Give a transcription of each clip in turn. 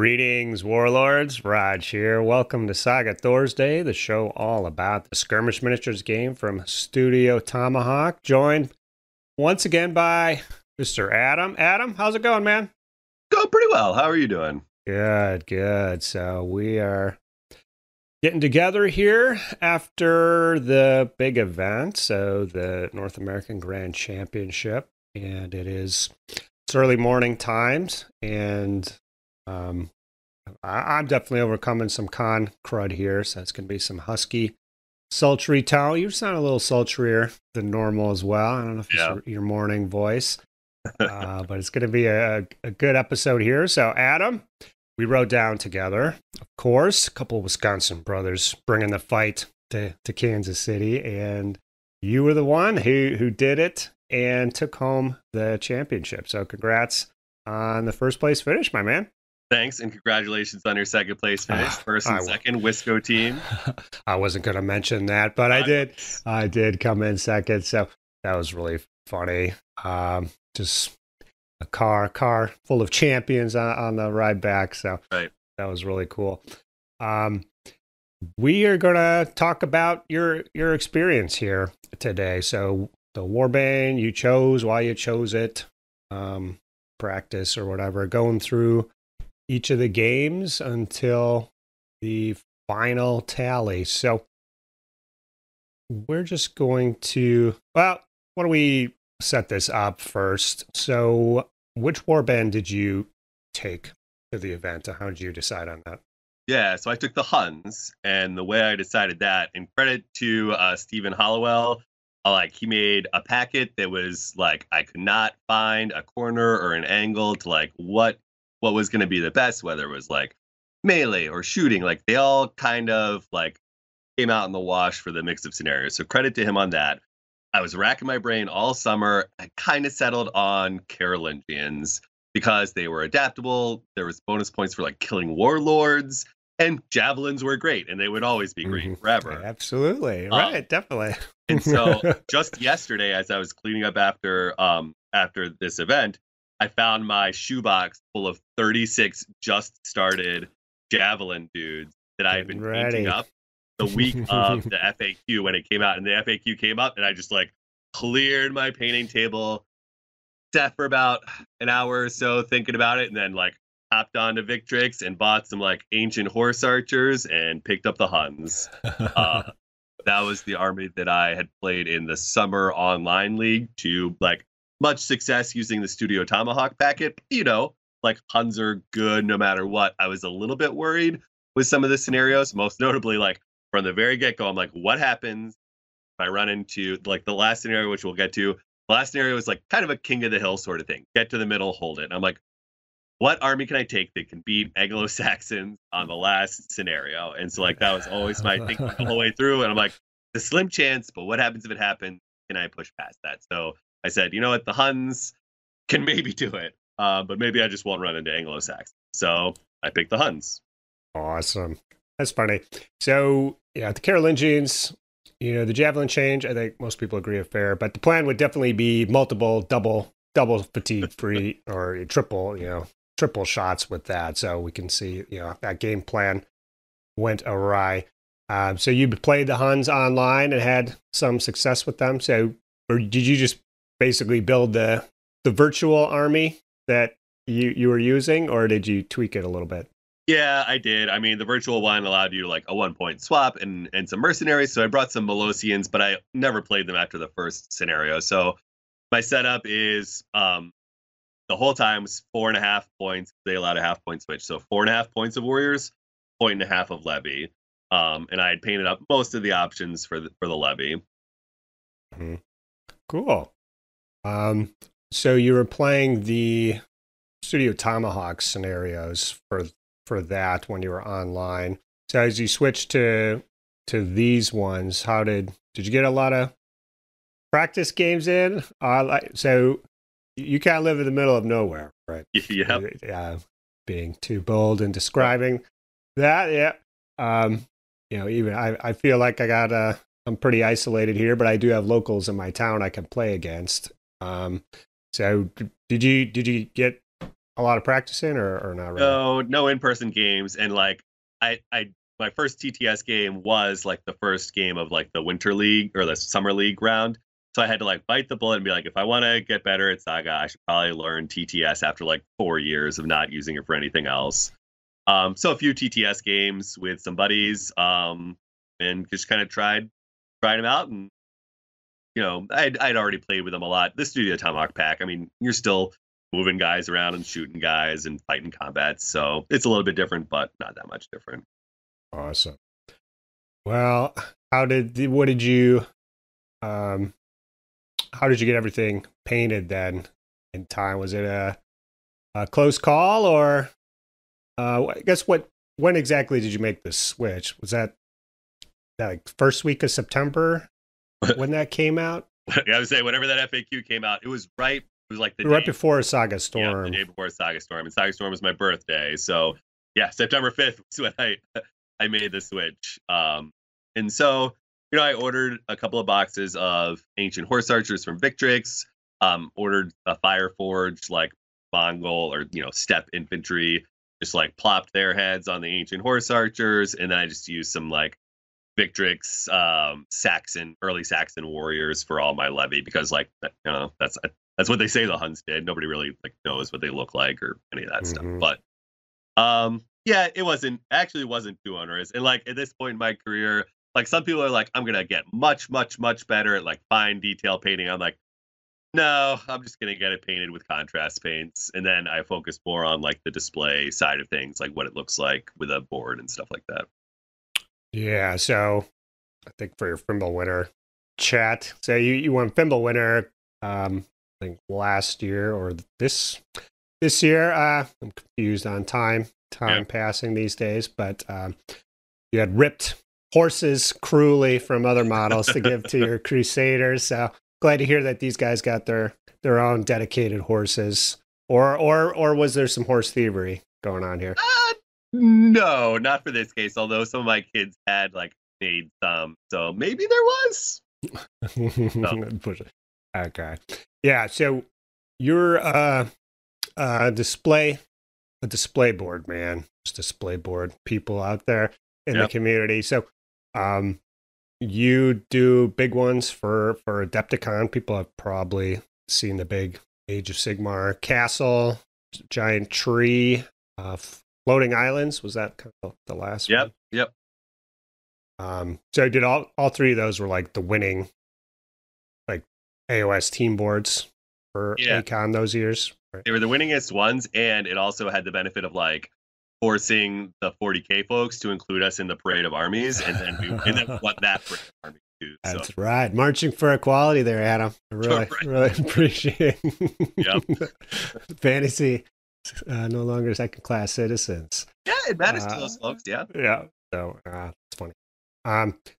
Greetings, warlords. Rodge here. Welcome to Saga Thursday, the show all about the skirmish miniatures game from Studio Tomahawk. Joined once again by Mr. Adam. Adam, how's it going, man? Going pretty well. How are you doing? Good, good. So we are getting together here after the big event, so the North American Grand Championship, and it's early morning times, and I'm definitely overcoming some con crud here, so it's going to be some husky, sultry tone. You sound a little sultrier than normal as well. I don't know if it's your morning voice, but it's going to be a good episode here. So, Adam, we rode down together, of course, a couple of Wisconsin brothers bringing the fight to Kansas City, and you were the one who did it and took home the championship. So, congrats on the first place finish, my man. Thanks, and congratulations on your second place finish. First and second, Wisco team. I wasn't going to mention that, but I did come in second, so that was really funny. Just a car full of champions on the ride back, so right. That was really cool. We are going to talk about your experience here today. So the Warbane you chose, why you chose it, practice or whatever, going through each of the games until the final tally. So we're just going to, why don't we set this up first? So which warband did you take to the event, and how did you decide on that? Yeah, so I took the Huns, and the way I decided that, and credit to Stephen Hollowell, he made a packet that was like, I could not find a corner or an angle to like what was going to be the best, whether it was like melee or shooting. Like they all kind of like came out in the wash for the mix of scenarios. So credit to him on that. I was racking my brain all summer. I kind of settled on Carolingians because they were adaptable. There was bonus points for like killing warlords, and javelins were great, and they would always be great forever. Absolutely. Right. Definitely. And so just yesterday, as I was cleaning up after this event, I found my shoebox full of 36 just started javelin dudes that I had been painting up the week of the FAQ when it came out. And the FAQ came up, and I just like cleared my painting table, sat for about an hour or so thinking about it, and then like hopped onto Victrix and bought some like ancient horse archers and picked up the Huns. That was the army that I had played in the summer online league to like much success using the Studio Tomahawk packet. You know, like Huns are good no matter what. I was a little bit worried with some of the scenarios, most notably like from the very get-go, I'm like, what happens if I run into like the last scenario, which we'll get to. The last scenario was like kind of a king of the hill sort of thing. Get to the middle, hold it. And I'm like, what army can I take that can beat Anglo-Saxons on the last scenario? And so like that was always my thinking the whole way through. And I'm like, the slim chance, but what happens if it happens? Can I push past that? So I said, you know what, the Huns can maybe do it, but maybe I just won't run into Anglo-Saxons. So I picked the Huns. Awesome. That's funny. So yeah, the Carolingians, you know, the javelin change, I think most people agree are fair, but the plan would definitely be multiple, double fatigue free or triple shots with that. So we can see, that game plan went awry. So you played the Huns online and had some success with them. So, or did you just basically build the virtual army that you were using, or did you tweak it a little bit? Yeah, I did. I mean, the virtual one allowed you like a 1-point swap and some mercenaries. So I brought some Molosians, but I never played them after the first scenario. So my setup is the whole time was 4.5 points. They allowed a half-point switch. So 4.5 points of warriors, 1.5 point of levy. And I had painted up most of the options for the levy. Mm-hmm. Cool. So you were playing the Studio Tomahawk scenarios for that when you were online. So as you switched to these ones, how did you get a lot of practice games in? So you kind of live in the middle of nowhere, right? Yeah. Being too bold in describing that, yeah. Even I feel like I'm pretty isolated here, but I do have locals in my town I can play against. So did you get a lot of practicing, or not really? No in-person games, and like I my first TTS game was like the first game of like the Winter League or the Summer League round. So I had to like bite the bullet and be like, if I want to get better at Saga, I should probably learn TTS after like 4 years of not using it for anything else. So a few TTS games with some buddies, and just kind of tried them out, and I'd already played with them a lot. This Studio Tomahawk pack, I mean, you're still moving guys around and shooting guys and fighting combats, so it's a little bit different, but not that much different. Awesome. Well, what did you how did you get everything painted then in time? Was it a close call, or I guess when exactly did you make the switch? Was that like first week of September when that came out? I would say whenever that FAQ came out, it was like the right day before Saga Storm. Yeah, the day before Saga Storm, and Saga Storm was my birthday, so yeah, September 5th was when I made the switch. And so I ordered a couple of boxes of ancient horse archers from Victrix. Ordered a Fireforge like Mongol or steppe infantry. Just like plopped their heads on the ancient horse archers, and then I just used some like Victrix, early Saxon warriors for all my levy, because like that's what they say the Huns did. Nobody really like knows what they look like or any of that stuff. But yeah, it wasn't too onerous. And like at this point in my career, like some people are like, I'm gonna get much better at like fine detail painting. I'm like, no, I'm just gonna get it painted with contrast paints, and then I focus more on like the display side of things, like what it looks like with a board and stuff like that. Yeah, so I think for your Fimble winner chat, so you won Fimble winner, I think last year or this year. I'm confused on time passing these days, but you had ripped horses cruelly from other models to give to your Crusaders. So glad to hear that these guys got their own dedicated horses, or was there some horse thievery going on here? No, not for this case. Although some of my kids had like made some, so maybe there was. Okay, yeah. So you're a display board man. Just display board people out there in the community. So, you do big ones for Adepticon. People have probably seen the big Age of Sigmar castle, giant tree, floating islands. Was that kind of the last one? Yep. So did all three of those were like the winning, like AOS team boards for Acon those years? Right? They were the winningest ones, and it also had the benefit of like forcing the 40K folks to include us in the parade of armies, and then we won that parade of armies too. That's right, marching for equality there, Adam. I really appreciate. Yep. Fantasy. No longer second class citizens. Yeah, it matters to those folks. Yeah. So it's funny.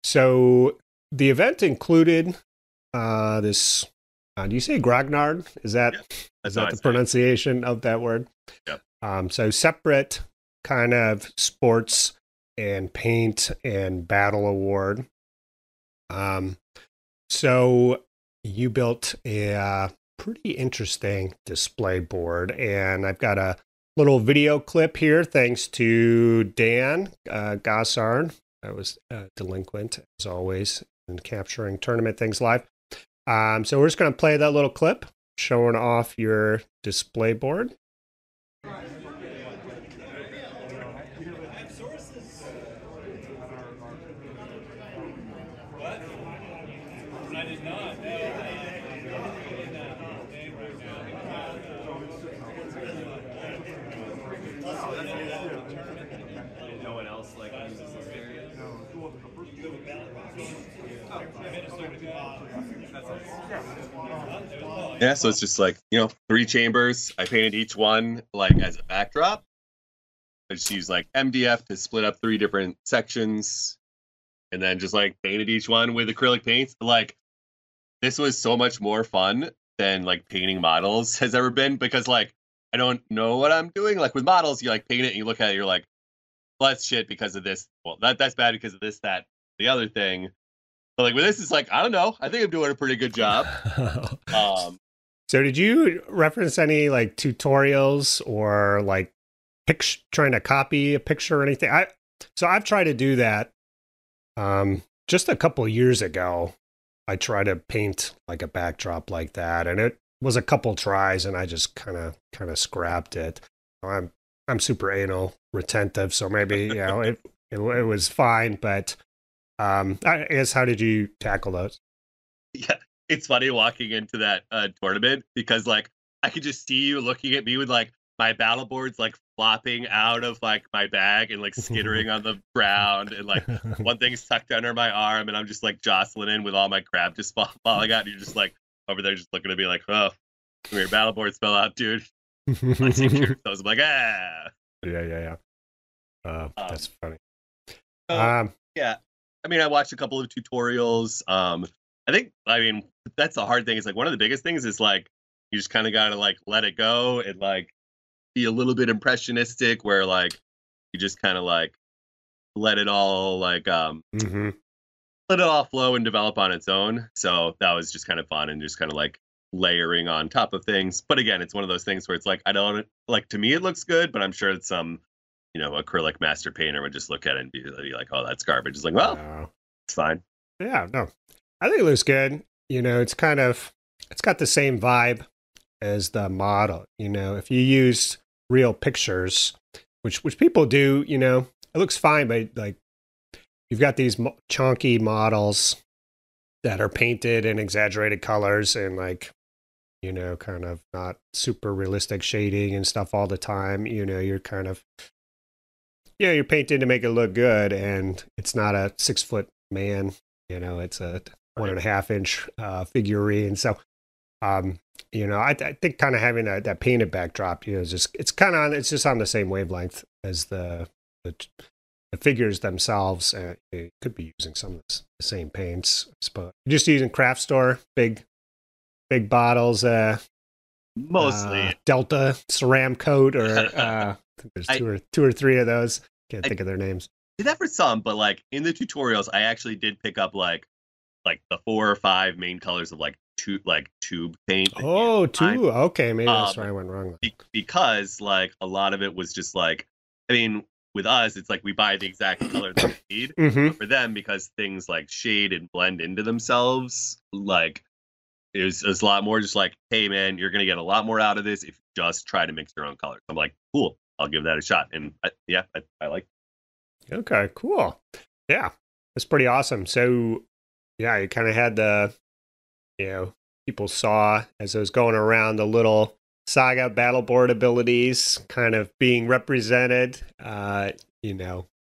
So the event included this. Do you say grognard? Is that the pronunciation of that word? Yeah. So separate kind of sports and paint and battle award. So you built a pretty interesting display board, and I've got a little video clip here thanks to Dan Gossard. I was delinquent as always in capturing tournament things live. So we're just going to play that little clip showing off your display board. Yeah, so it's just like, 3 chambers. I painted each one like as a backdrop. I just used like MDF to split up 3 different sections, and then just like painted each one with acrylic paints. Like, this was so much more fun than like painting models has ever been, because like I don't know what I'm doing. Like with models, you like paint it and you look at it, you're like, well, that's shit because of this. Well, that's bad because of this, that, the other thing. But like with this, it's like, I don't know. I think I'm doing a pretty good job. So did you reference any like tutorials or like trying to copy a picture or anything? I've tried to do that. Just a couple of years ago, I tried to paint like a backdrop like that, and it was a couple tries, and I just kind of scrapped it. I'm super anal retentive, so maybe it was fine, but I guess how did you tackle those? Yeah, it's funny walking into that tournament because like I could just see you looking at me with like my battle boards like flopping out of like my bag and like skittering on the ground, and like one thing's tucked under my arm, and I'm just like jostling in with all my crap just falling out. And you're just like over there just looking at me like, oh, your battle boards fell out, dude. I see your toes. I'm like, ah. Yeah. That's funny. Yeah, I mean, I watched a couple of tutorials. I mean, that's the hard thing. Is like one of the biggest things is like you just kind of gotta like let it go and like be a little bit impressionistic, where like you just kind of like let it all like let it all flow and develop on its own. So that was just kind of fun and just kind of like layering on top of things. But again, it's one of those things where it's like I don't like, to me it looks good, but I'm sure it's some acrylic master painter would just look at it and be like, oh, that's garbage. It's like, well, it's fine. Yeah, no, I think it looks good. It's got the same vibe as the model. If you use real pictures, which people do, it looks fine, but like you've got these chunky models that are painted in exaggerated colors and like, kind of not super realistic shading and stuff all the time. You're kind of, you're painted to make it look good, and it's not a 6-foot man. It's a 1.5 inch figurine. So, I think kind of having that painted backdrop, it's just on the same wavelength as the figures themselves. You could be using some of the same paints, but just using craft store big bottles. Mostly Delta Ceram Coat, or I think there's two or three of those. Can't think of their names. Did that for some, but like in the tutorials, I actually did pick up like the 4 or 5 main colors of like tube paint. Oh, tube. Okay, maybe that's where I went wrong. Because like a lot of it was just like, I mean, with us, it's like we buy the exact color that we need. But for them, because things like shade and blend into themselves, like it was a lot more just like, hey man, you're gonna get a lot more out of this if you just try to mix your own colors. I'm like, cool, I'll give that a shot. And I like it. Okay, cool. Yeah, that's pretty awesome. So yeah, you kind of had the, people saw as I was going around the little Saga battle board abilities kind of being represented.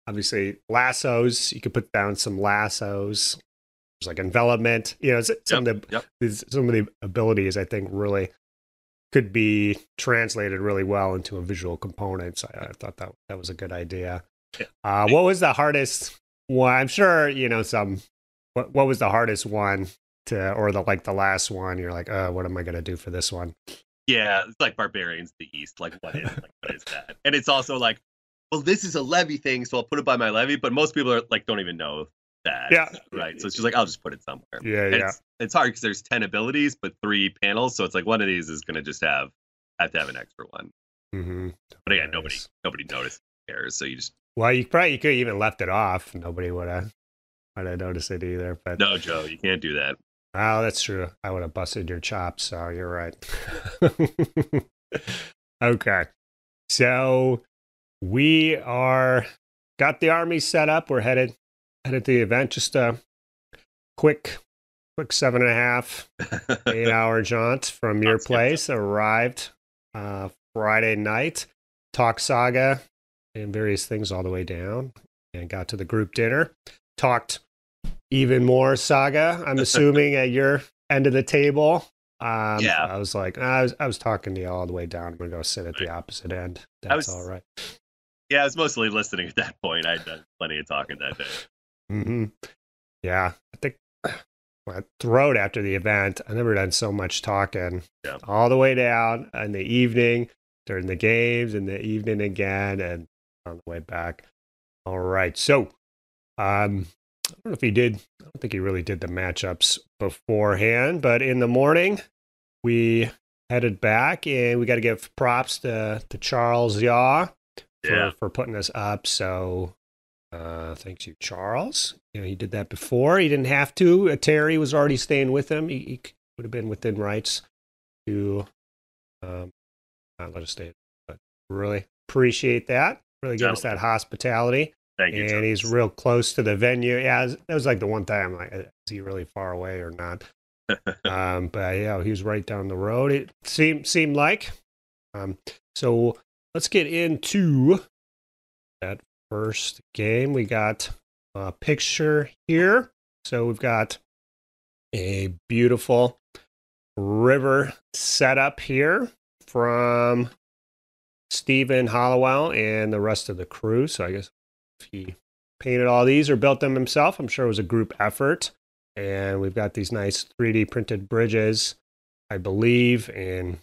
Obviously lassos, you could put down some lassos. There's like envelopment, some of the abilities I think really could be translated really well into a visual component. So I thought that was a good idea. Yeah. What was the hardest one? I'm sure, what was the hardest one or the last one? You're like, what am I going to do for this one? Yeah, it's like Barbarians of the East. Like, what is that? And it's also like, well, this is a levy thing, so I'll put it by my levy. But most people are like, don't even know that. Yeah. Right. So it's just like, I'll just put it somewhere. Yeah. It's hard because there's 10 abilities, but 3 panels. So it's like one of these is going to just have to have an extra one. Mm-hmm. But again, nobody noticed, cares. So you just. Well, you could have even left it off. Nobody would have noticed it either. But no, Joe, you can't do that. Oh, that's true. I would have busted your chops, so you're right. Okay. So we got the army set up. We're headed to the event. Just a quick 7.5, 8-hour jaunt from your place. Arrived Friday night. Talked Saga and various things all the way down, and got to the group dinner. Talked even more Saga, I'm assuming, at your end of the table. Yeah. I was like, I was talking to you all the way down. I'm going to go sit at the opposite end. That's all right. Yeah, I was mostly listening at that point. I'd done plenty of talking that day. Mm-hmm. Yeah, I think throughout after the event, I've never done so much talking. Yeah. All the way down in the evening, during the games, in the evening again, and on the way back. All right. So, I don't know if he did. I don't think he really did the matchups beforehand, but in the morning, we headed back, and we got to give props to Charles Yaw for putting us up. So thanks you, Charles. You know, he did that before. He didn't have to. Terry was already staying with him. He would have been within rights to not let us stay. But really appreciate that. Really give us that hospitality. Thank you, and he's real close to the venue. Yeah, that was like the one time, like, is he really far away or not? But yeah, he was right down the road. It seemed like. So let's get into that first game. We got a picture here. So we've got a beautiful river setup here from Stephen Hollowell and the rest of the crew. So I guess if he painted all these or built them himself, I'm sure it was a group effort. And we've got these nice 3D printed bridges, I believe, and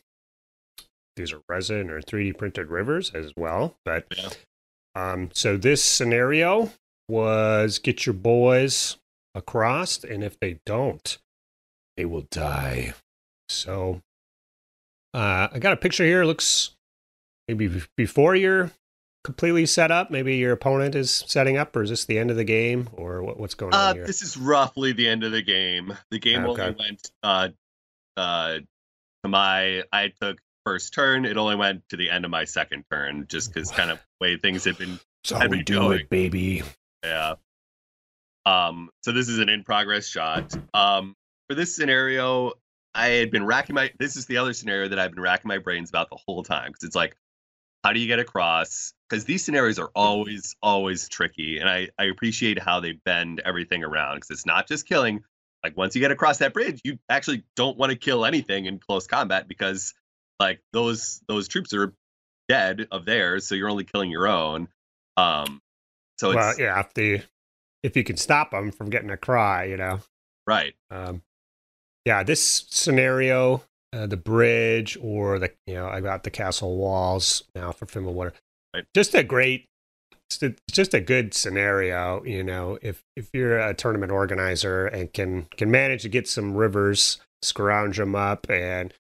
these are resin or 3D printed rivers as well. But so this scenario was get your boys across, and if they don't, they will die. So I got a picture here. It looks maybe before you're completely set up, maybe your opponent is setting up, or is this the end of the game, or what's going on here? This is roughly the end of the game. The game only went I took first turn. It only went to the end of my second turn, just because kind of way things had been. That's how we do it, baby. Yeah. So this is an in progress shot. For this scenario, I had been this is the other scenario that I've been racking my brains about the whole time, because it's like, how do you get across? Because these scenarios are always tricky, and I appreciate how they bend everything around, because it's not just killing. Like, once you get across that bridge, you actually don't want to kill anything in close combat, because like those troops are dead of theirs, so you're only killing your own. So it's, yeah, if you can stop them from getting a cry, you know. Right. Yeah, this scenario, the bridge, or I got the castle walls now for Film of Water. Right. Just a great, it's just a good scenario. You know, if you're a tournament organizer and can manage to get some rivers, scrounge them up, and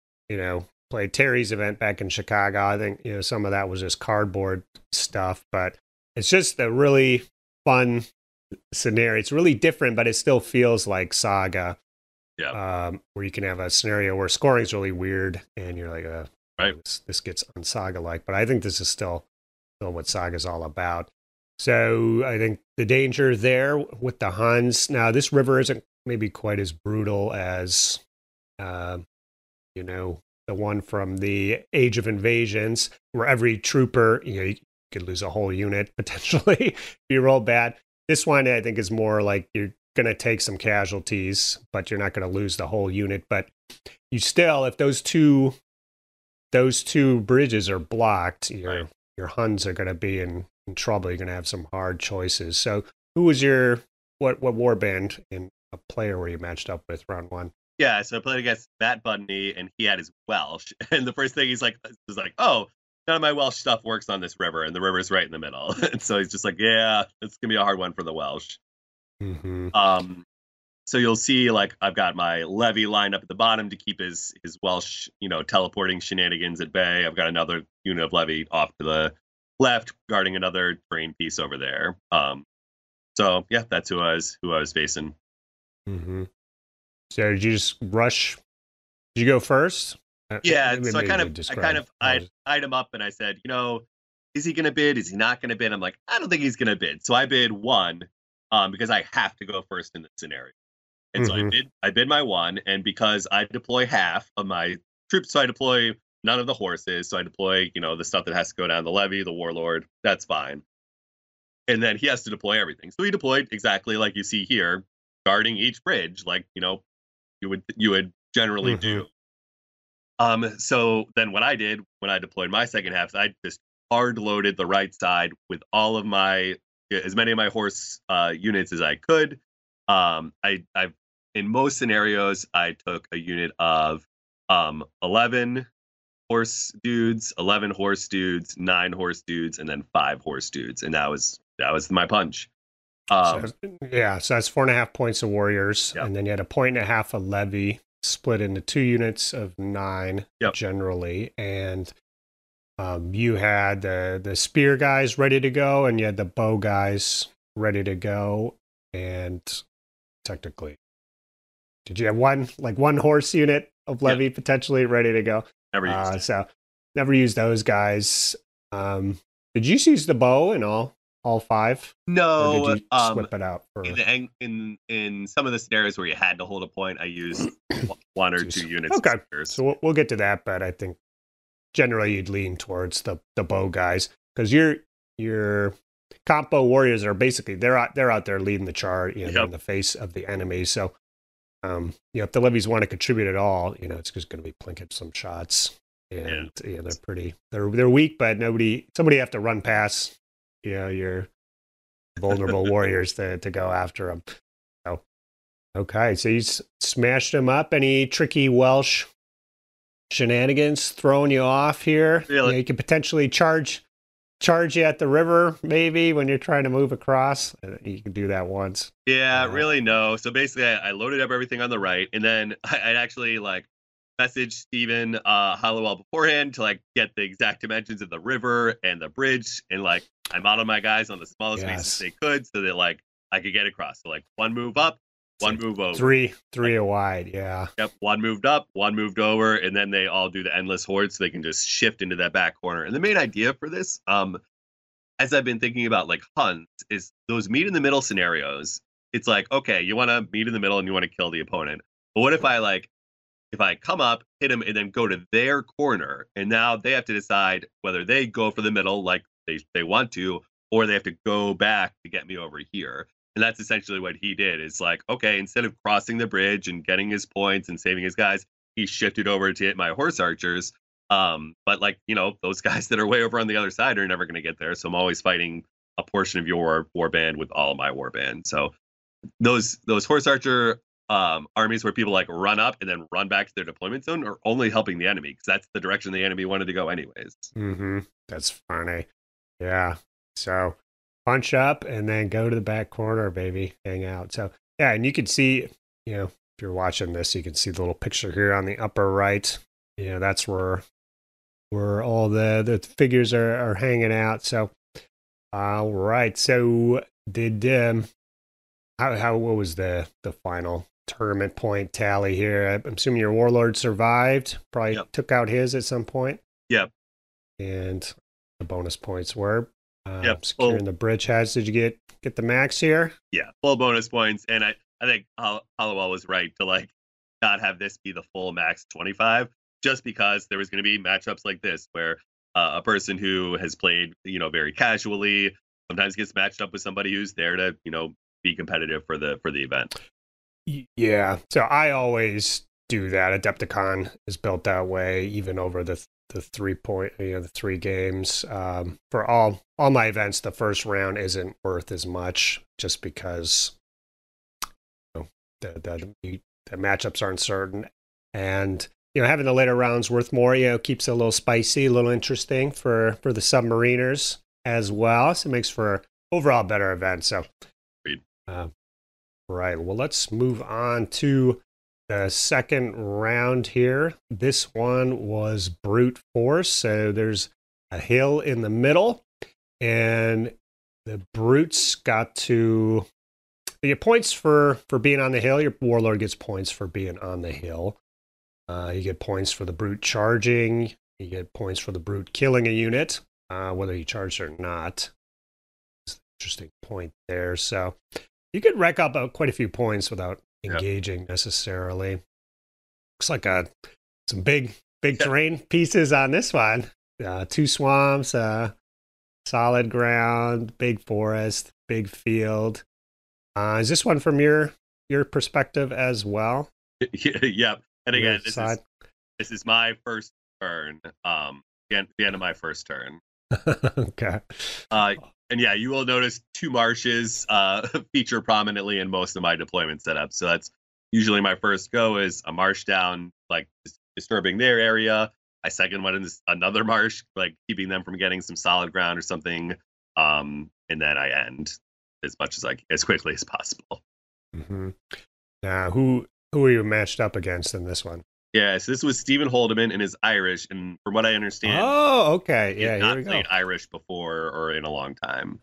play Terry's event back in Chicago. I think some of that was just cardboard stuff, but it's just a really fun scenario. It's really different, but it still feels like Saga. Yeah. Where you can have a scenario where scoring is really weird, and you're like, right, this gets unsaga-like. But I think this is still what Saga's all about. So I think the danger there with the Huns. Now, this river isn't maybe quite as brutal as, the one from the Age of Invasions, where every trooper, you could lose a whole unit potentially if you roll bad. This one, I think, is more like you're going to take some casualties, but you're not going to lose the whole unit. But you still, if those two bridges are blocked, your Huns are going to be in trouble. You're going to have some hard choices. So who was what warband and a player were you matched up with round one? Yeah, so I played against Matt Budney, and he had his Welsh. And the first thing he's like, oh, none of my Welsh stuff works on this river, and the river's right in the middle. And so he's just like, yeah, it's going to be a hard one for the Welsh. Mm-hmm. So you'll see, like, I've got my levy lined up at the bottom to keep his Welsh, teleporting shenanigans at bay. I've got another unit of levy off to the left, guarding another terrain piece over there. So yeah, that's who I was facing. Mm-hmm. So did you just rush? Did you go first? Yeah. So I eyed him up, and I said, is he going to bid? Is he not going to bid? I'm like, I don't think he's going to bid. So I bid 1, because I have to go first in this scenario. And so I bid my 1, and because I deploy half of my troops, so I deploy none of the horses. So I deploy, the stuff that has to go down the levy, the warlord. That's fine. And then he has to deploy everything. So he deployed exactly like you see here, guarding each bridge, like you would generally do. So then what I did when I deployed my second half, I just hard loaded the right side with all of as many of my horse units as I could. I've in most scenarios I took a unit of 11 horse dudes, 11 horse dudes, 9 horse dudes, and then 5 horse dudes, and that was my punch. So that's 4.5 points of warriors, and then you had 1.5 points of levy. split into 2 units of 9 generally, and you had the spear guys ready to go, and you had the bow guys ready to go, and technically, did you have one horse unit of levy potentially ready to go? Never used it. So never used those guys. Did you use the bow in all 5? No, or did you swap it out for in some of the scenarios where you had to hold a point, I used 1 or 2 units. Okay, so we'll get to that, but I think generally you'd lean towards the bow guys, because your combo warriors are basically they're out there leading the charge, in the face of the enemy. So if the levies want to contribute at all, it's just going to be plinking some shots, and they're weak, but somebody have to run past your vulnerable warriors to go after them. So okay, so you smashed them up. Any tricky Welsh shenanigans throwing you off here? Really? You could potentially charge you at the river, maybe, when you're trying to move across. You can do that once. Yeah, really no. So basically, I loaded up everything on the right, and then I'd actually message Steven Hollowell beforehand to get the exact dimensions of the river and the bridge, and I modeled my guys on the smallest spaces they could, so that I could get across. So 1 move up, 1 move over. Three wide, yeah. Yep, 1 moved up, 1 moved over, and then they all do the endless horde, so they can just shift into that back corner. And the main idea for this, as I've been thinking about hunts, is those meet in the middle scenarios. It's okay, you want to meet in the middle and you want to kill the opponent. But what if I come up, hit them, and then go to their corner, and now they have to decide whether they go for the middle they want to, or they have to go back to get me over here. And that's essentially what he did. It's okay, instead of crossing the bridge and getting his points and saving his guys, he shifted over to hit my horse archers. But those guys that are way over on the other side are never going to get there. So I'm always fighting a portion of your warband with all of my warband. So those horse archer armies where people run up and then run back to their deployment zone are only helping the enemy, because that's the direction the enemy wanted to go anyways. That's funny. Yeah. So punch up and then go to the back corner, baby. Hang out. So yeah, and you can see, if you're watching this, you can see the little picture here on the upper right. That's where all the figures are hanging out. So all right. So did what was the final tournament point tally here? I'm assuming your warlord survived. Probably took out his at some point. Yep. And the bonus points were securing the bridgeheads. Did you get the max here? Yeah, full bonus points. And I think Hollowell was right to not have this be the full max 25, just because there was going to be matchups like this where a person who has played very casually sometimes gets matched up with somebody who's there to be competitive for the event. Yeah, so I always do that. Adepticon is built that way, even over the 3 games. For all my events, the first round isn't worth as much, just because the matchups aren't certain, and having the later rounds worth more. Keeps it a little spicy, a little interesting for the submariners as well. So it makes for overall better event. So, right. Well, let's move on to the second round here. This one was brute force. So there's a hill in the middle, and the brutes got to get points for being on the hill. Your warlord gets points for being on the hill. You get points for the brute charging. You get points for the brute killing a unit, whether you charged or not. It's an interesting point there. So you could rack up quite a few points without engaging necessarily. Looks like some big terrain pieces on this one. 2 swamps, solid ground, big forest, big field. Is this one from your perspective as well? Yeah. And again, this is my first turn. The end of my first turn. Okay. And yeah, you will notice 2 marshes feature prominently in most of my deployment setups. So that's usually my first go, is a marsh down, disturbing their area. I second one in another marsh, keeping them from getting some solid ground or something. And then I end as quickly as possible. Mm-hmm. Now, who Who were you matched up against in this one? Yeah, so this was Stephen Holdeman and his Irish, and from what I understand, Oh, okay. he Yeah, had here we not go. played Irish before or in a long time.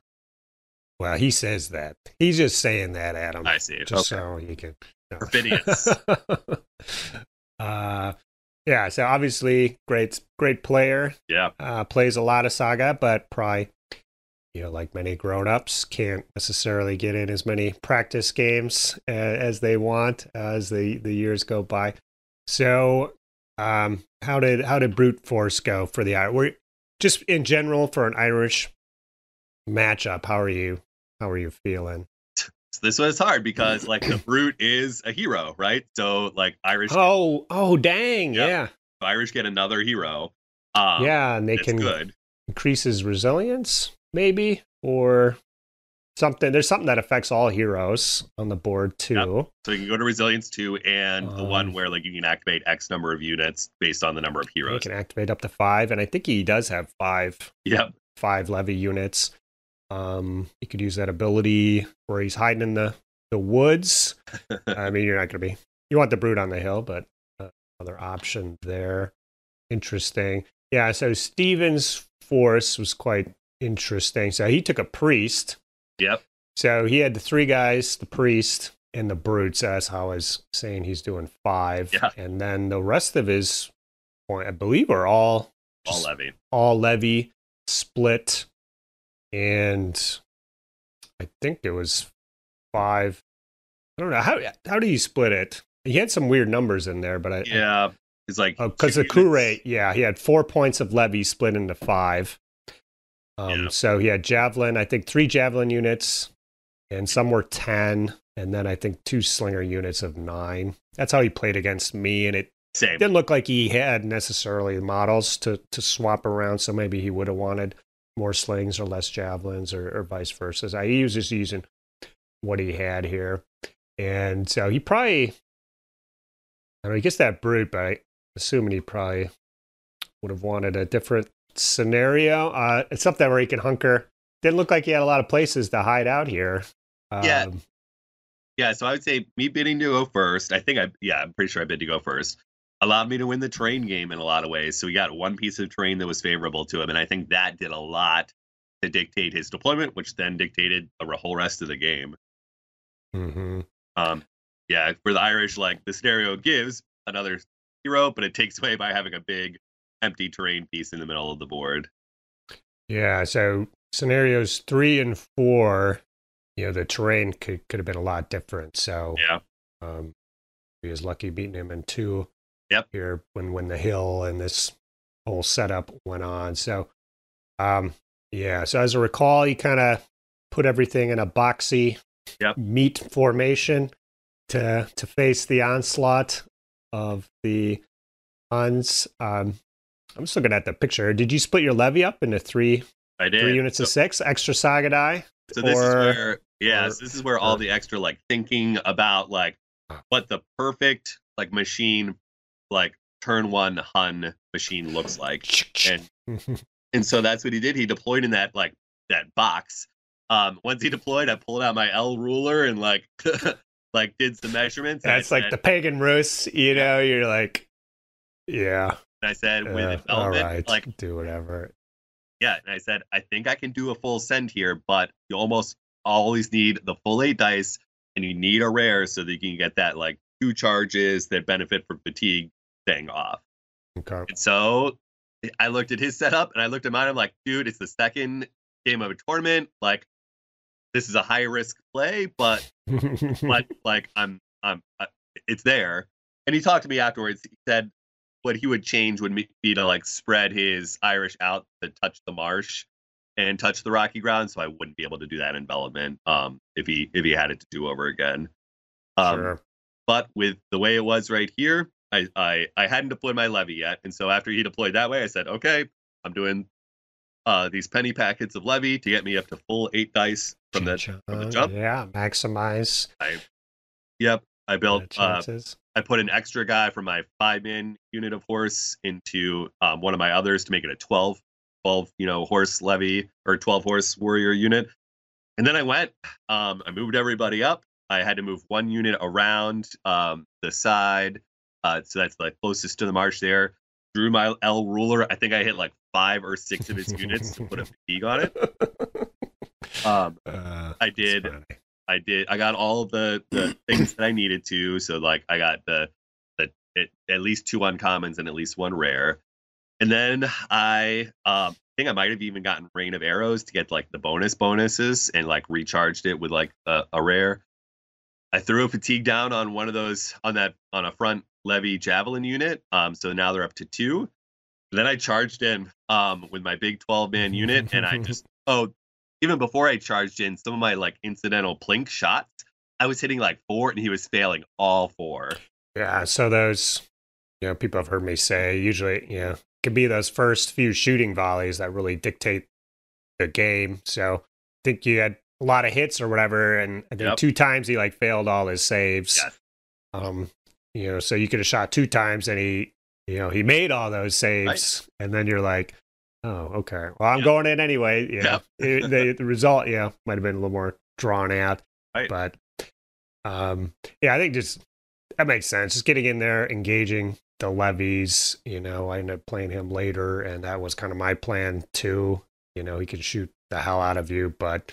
Well, he says that. He's just saying that, Adam. I see. Just so he can. No. Perfidious. Yeah, so obviously great player. Yeah. Plays a lot of Saga, but probably, like many grown-ups, can't necessarily get in as many practice games as they want as the years go by. So, how did brute force go for the Irish? Just in general for an Irish matchup, how are you feeling? So this was hard because like the brute is a hero, right? So like Irish. Oh, dang, yeah. Irish get another hero. Yeah, and they can increase his resilience, maybe, or something. There's something that affects all heroes on the board too. Yep. So you can go to resilience 2 and the one where like you can activate X number of units based on the number of heroes. You can activate up to 5, and I think he does have 5. Yep. 5 levy units. You could use that ability where he's hiding in the woods. I mean, you're not going to be. You want the brute on the hill, but another option there. Interesting. Yeah. So Steven's force was quite interesting. So he took a priest. Yep. So he had the 3 guys, the priest, and the brute. So that's how I was saying he's doing 5. Yeah. And then the rest of his, I believe, are all levy. All levy, split. And I think it was 5. I don't know. How do you split it? He had some weird numbers in there, but it's like because the coup rate, he had 4 points of levy split into 5. So he had javelin, I think 3 javelin units, and some were 10, and then I think 2 slinger units of 9. That's how he played against me, and it didn't look like he had necessarily models to swap around. So maybe he would have wanted more slings or less javelins or vice versa. He was just using what he had here. And so he probably, I don't know, he gets that brute, but I'm assuming he probably would have wanted a different scenario. It's something where he can hunker. Didn't look like he had a lot of places to hide out here. Yeah, so I would say me bidding to go first. I'm pretty sure I bid to go first. Allowed me to win the terrain game in a lot of ways. So we got one piece of terrain that was favorable to him, and I think that did a lot to dictate his deployment, which then dictated the whole rest of the game. Mm-hmm. For the Irish, like the scenario gives another hero, but it takes away by having a big empty terrain piece in the middle of the board. Yeah, so scenarios 3 and 4, the terrain could have been a lot different. So he was lucky beating him in 2. Yep. Here when the hill and this whole setup went on. So so as I recall, he kind of put everything in a boxy meat formation to face the onslaught of the Huns. I'm just looking at the picture. Did you split your levy up into 3? I did. 3 units of 6 extra Saga die? So this is where all the extra like thinking about like what the perfect like machine, like turn 1 Hun machine looks like, and so that's what he did. He deployed in that box. Once he deployed, I pulled out my L ruler and like did some measurements. That's like the pagan Rus, you're like, yeah. And I said with development, all right, like do whatever. Yeah, and I said I think I can do a full send here, but you almost always need the full 8 dice, and you need a rare so that you can get that like 2 charges that benefit from fatigue thing off. Okay. And so I looked at his setup and I looked at mine. I'm like, dude, it's the second game of a tournament. Like, this is a high risk play, but like I'm it's there. And he talked to me afterwards. He said what he would change would be to like spread his Irish out to touch the marsh and touch the rocky ground, so I wouldn't be able to do that in development if he had it to do over again. Sure. But with the way it was right here, I hadn't deployed my levy yet, and so after he deployed that way, I said, okay, I'm doing these penny packets of levy to get me up to full 8 dice from the jump. Yeah, maximize. I built. I put an extra guy from my 5-man unit of horse into one of my others to make it a 12 horse levy or 12 horse warrior unit. And then I went, I moved everybody up. I had to move 1 unit around the the side. So that's like closest to the marsh there. Drew my L ruler. I think I hit like 5 or 6 of his units to put a fatigue on it. I did. I got all of the things that I needed to. So like I got at least 2 uncommons and at least 1 rare. And then I think I might have even gotten Rain of Arrows to get like the bonuses and like recharged it with like a rare. I threw a fatigue down on one of those on a front levy javelin unit. So now they're up to 2. Then I charged in with my big 12-man unit, and I just even before I charged in, some of my like incidental plink shots, I was hitting like 4, and he was failing all 4. Yeah, so those, people have heard me say usually, can be those first few shooting volleys that really dictate the game. So I think you had a lot of hits or whatever, and I think 2 times he like failed all his saves. Yes. So you could have shot 2 times, and he made all those saves, and then you're like, oh, okay. Well, I'm going in anyway. The result, might have been a little more drawn out, but I think just that makes sense. Just getting in there, engaging the levies. I ended up playing him later, and that was kind of my plan too. He could shoot the hell out of you, but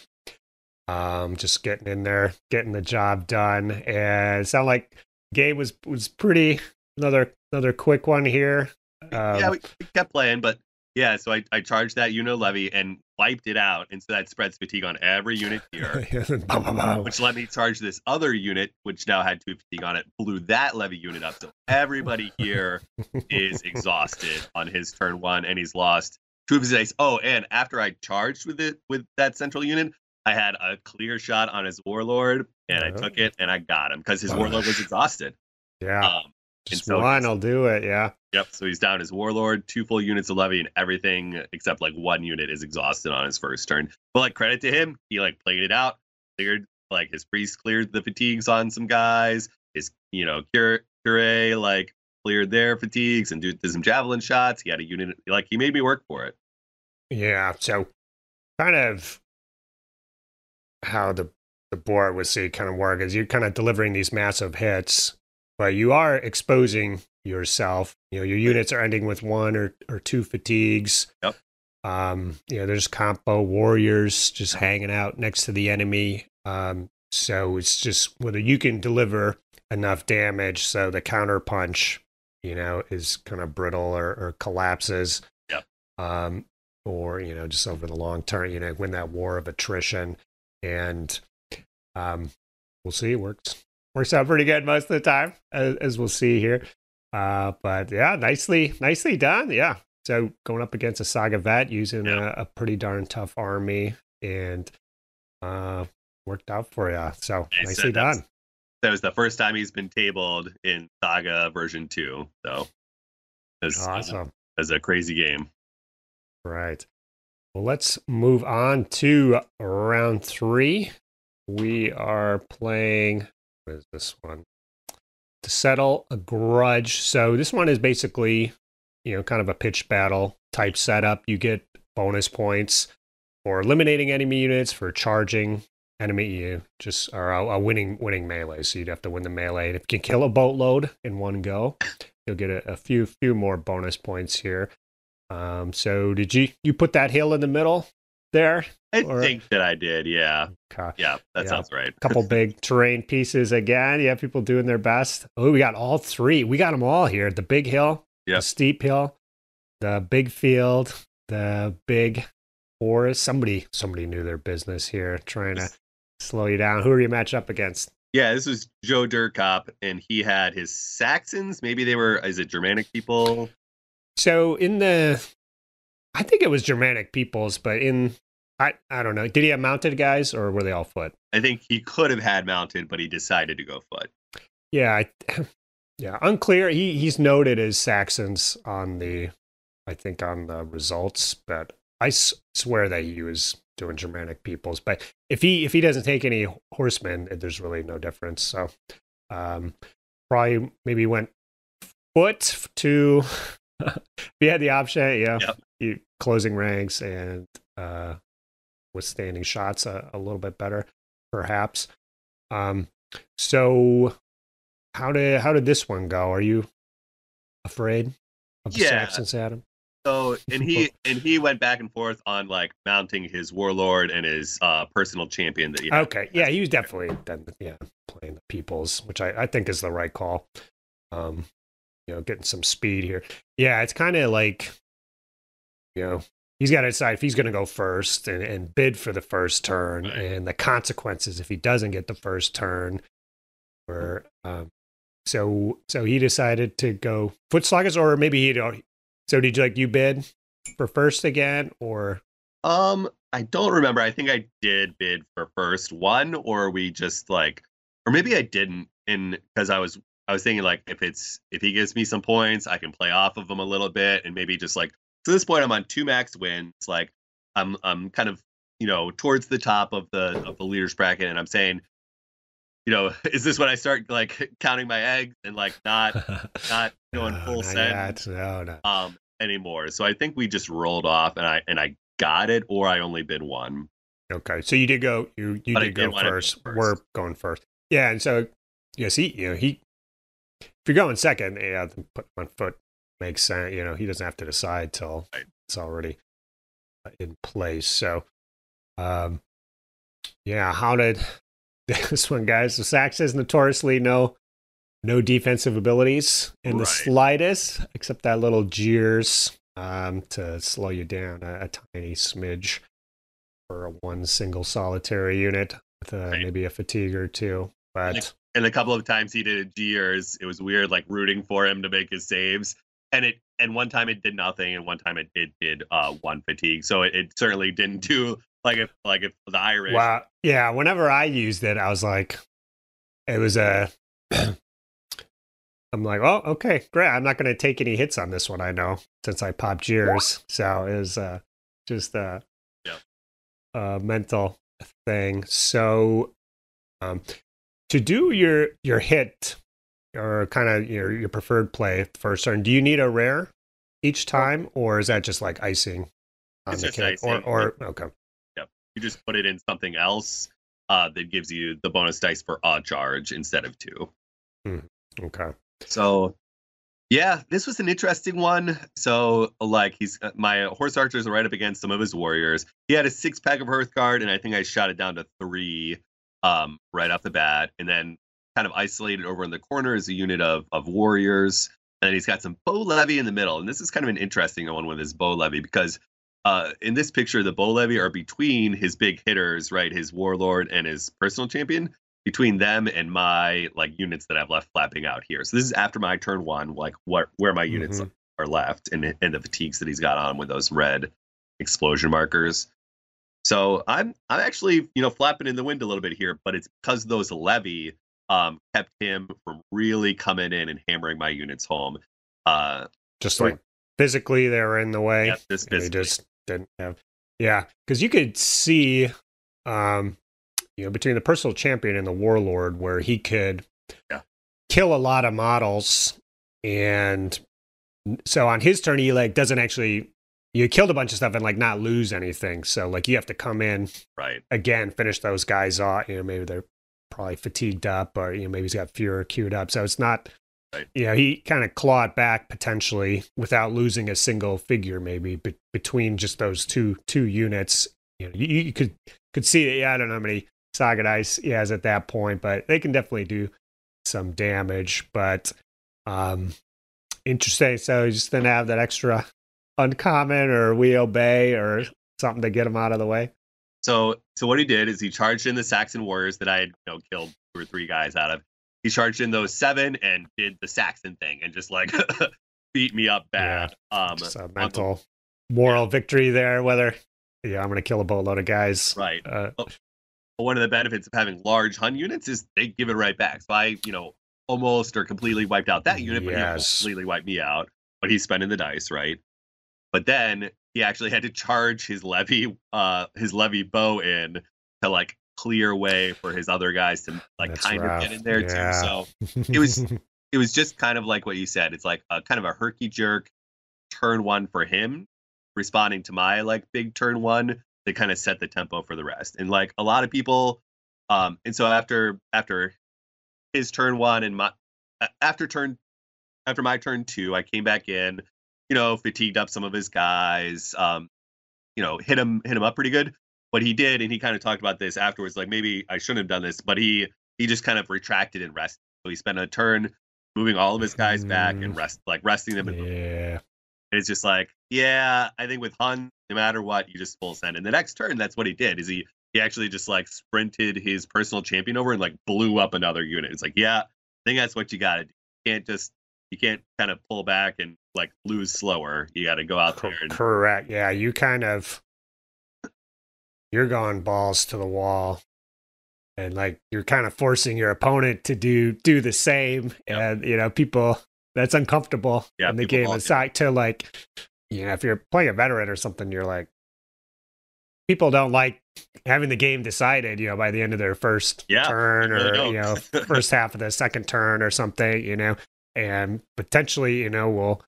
just getting in there, getting the job done, and it sounded like game was pretty. Another quick one here. We kept playing, but so I charged that unit levy and wiped it out, and so that spreads fatigue on every unit here, which let me charge this other unit, which now had 2 fatigue on it, blew that levy unit up. So everybody here is exhausted on his turn 1, and he's lost 2 of his dice. Oh, and after I charged with that central unit, I had a clear shot on his warlord, and I took it, and I got him because his warlord was exhausted. Yeah. Just one, I'll do it. Yeah. Yep. So he's down his warlord, 2 full units of levy, and everything except like 1 unit is exhausted on his first turn. But like credit to him, he like played it out. Figured like his priest cleared the fatigues on some guys. His cure like cleared their fatigues and did some javelin shots. He had a unit like he made me work for it. Yeah. So kind of how the board would see kind of work is you're kind of delivering these massive hits. But you are exposing yourself. Your units are ending with 1 or 2 fatigues. Yep. There's compo warriors just hanging out next to the enemy. So it's just whether you can deliver enough damage so the counter punch, is kind of brittle or collapses. Yep. Or just over the long term, win that war of attrition, and we'll see. It works out pretty good most of the time, as we'll see here. But yeah, nicely done. Yeah. So going up against a Saga vet using a pretty darn tough army, and worked out for you. So nicely done. That was the first time he's been tabled in Saga version 2. So it's awesome. It's a crazy game. Right. Well, let's move on to round 3. We are playing. What is this one? To settle a grudge. So this one is basically, kind of a pitch battle type setup. You get bonus points for eliminating enemy units, for charging enemy. You just are a winning melee. So you'd have to win the melee. And if you can kill a boatload in one go, you'll get a few more bonus points here. So did you put that hill in the middle there? I think that I did, yeah. Okay. Yeah, that sounds right. A couple big terrain pieces again. Yeah, people doing their best. Oh, we got all 3. We got them all here. The big hill, the steep hill, the big field, the big forest. Somebody knew their business here, trying to slow you down. Who are you matched up against? Yeah, this was Joe Durkop, and he had his Saxons. Maybe they were, is it Germanic people? So I think it was Germanic peoples, but I don't know. Did he have mounted guys, or were they all foot? I think he could have had mounted, but he decided to go foot. Yeah, unclear. He's noted as Saxons on the results, but I swear that he was doing Germanic peoples. But if he doesn't take any horsemen, there's really no difference. So probably maybe went foot to if you had the option, you closing ranks and withstanding shots a little bit better, perhaps. So how did this one go? Are you afraid of the Yeah. Saxons, Adam? So and he went back and forth on like mounting his warlord and his personal champion that he had. Okay, yeah, he was definitely playing the peoples, which I think is the right call. Getting some speed here. Yeah, it's kind of like, he's got to decide if he's going to go first and bid for the first turn, Right. and the consequences if he doesn't get the first turn. Or so he decided to go foot sluggers, or maybe he don't. So did you bid for first again, or? I don't remember. I think I did bid for first one, or we just like, or maybe I didn't, because I was thinking like if he gives me some points, I can play off of him a little bit, and maybe just like to this point I'm on 2 max wins. Like I'm kind of towards the top of the leaders bracket, and I'm saying, is this when I start like counting my eggs and like not going full send anymore? So I think we just rolled off, and I got it, or I only bid one. Okay, so you did go. You did go first. We're going first. Yeah, and so yes, he if you're going second, put one foot makes sense. He doesn't have to decide till it's already in place. So, how did this one, guys? The Saxons notoriously no defensive abilities in the slightest, except that little jeers to slow you down a tiny smidge for one single solitary unit with maybe a fatigue or two. But and a couple of times he did jeers. It was weird, like rooting for him to make his saves. And one time it did nothing, and one time it did one fatigue. So it certainly didn't do like if the Irish. Wow. Yeah. Whenever I used it, I was like, it was a. I'm like, oh, okay, great. I'm not going to take any hits on this one. I know, since I popped jeers. So it was just a mental thing. So to do your hit or kind of your preferred play first turn, do you need a rare each time, or is that just like icing on the cake? Or okay. Yep. You just put it in something else that gives you the bonus dice for a charge instead of 2. Okay. So, yeah, this was an interesting one. So, like, my horse archers are right up against some of his warriors. He had a 6-pack of Hearthguard, and I think I shot it down to 3 right off the bat. And then kind of isolated over in the corner is a unit of warriors. And then he's got some bow levy in the middle. And this is kind of an interesting one with his bow levy, because in this picture, the bow levy are between his big hitters, right? His warlord and his personal champion. Between them and my like units that I've left flapping out here. So this is after my turn 1, like where my units are left, and the fatigues that he's got on with those red explosion markers. So I'm actually flapping in the wind a little bit here, but it's because those levy kept him from really coming in and hammering my units home. Just like physically they were in the way. Yeah, they just didn't have. Yeah, because you could see. Between the personal champion and the warlord, where he could kill a lot of models, and so on his turn he like doesn't actually killed a bunch of stuff and like not lose anything. So like you have to come in again, finish those guys off. Maybe they're probably fatigued up, or maybe he's got fewer queued up. So it's not. He kind of clawed back potentially without losing a single figure, maybe between just those two units. You could see it. I don't know how many Saga dice he has at that point, but they can definitely do some damage. But interesting. So you just didn't have that extra uncommon, or we obey, or something to get him out of the way. So what he did is he charged in the Saxon warriors that I had killed 2 or 3 guys out of. He charged in those 7 and did the Saxon thing and just like beat me up bad. Just a mental moral victory there. Whether I'm going to kill a boatload of guys. Right. One of the benefits of having large Hun units is they give it right back. So I, almost or completely wiped out that unit, but he completely wiped me out. But he's spending the dice, right? But then he actually had to charge his levy bow in to like clear way for his other guys to like of get in there too. So it was just kind of like what you said. It's like a kind of a herky jerk turn 1 for him, responding to my like big turn 1 that kind of set the tempo for the rest. And like a lot of people, and so after his turn 1 and after my turn 2, I came back in, fatigued up some of his guys, hit him up pretty good. What he did, and he kind of talked about this afterwards, like maybe I shouldn't have done this, but he just kind of retracted and rested. So he spent a turn moving all of his guys back and resting them. Yeah. And it's just like, yeah, I think with Hun, no matter what, you just full send. And the next turn, that's what he did. Is he actually just like sprinted his personal champion over and like blew up another unit. It's like, yeah, I think that's what you got to do. You can't kind of pull back and like lose slower. You got to go out there. Correct. Yeah, you're going balls to the wall, and like you're kind of forcing your opponent to do the same. Yep. And people, that's uncomfortable in the game. Aside to like, if you're playing a veteran or something, you're like, people don't like having the game decided, by the end of their first turn or first half of the second turn or something, and potentially, will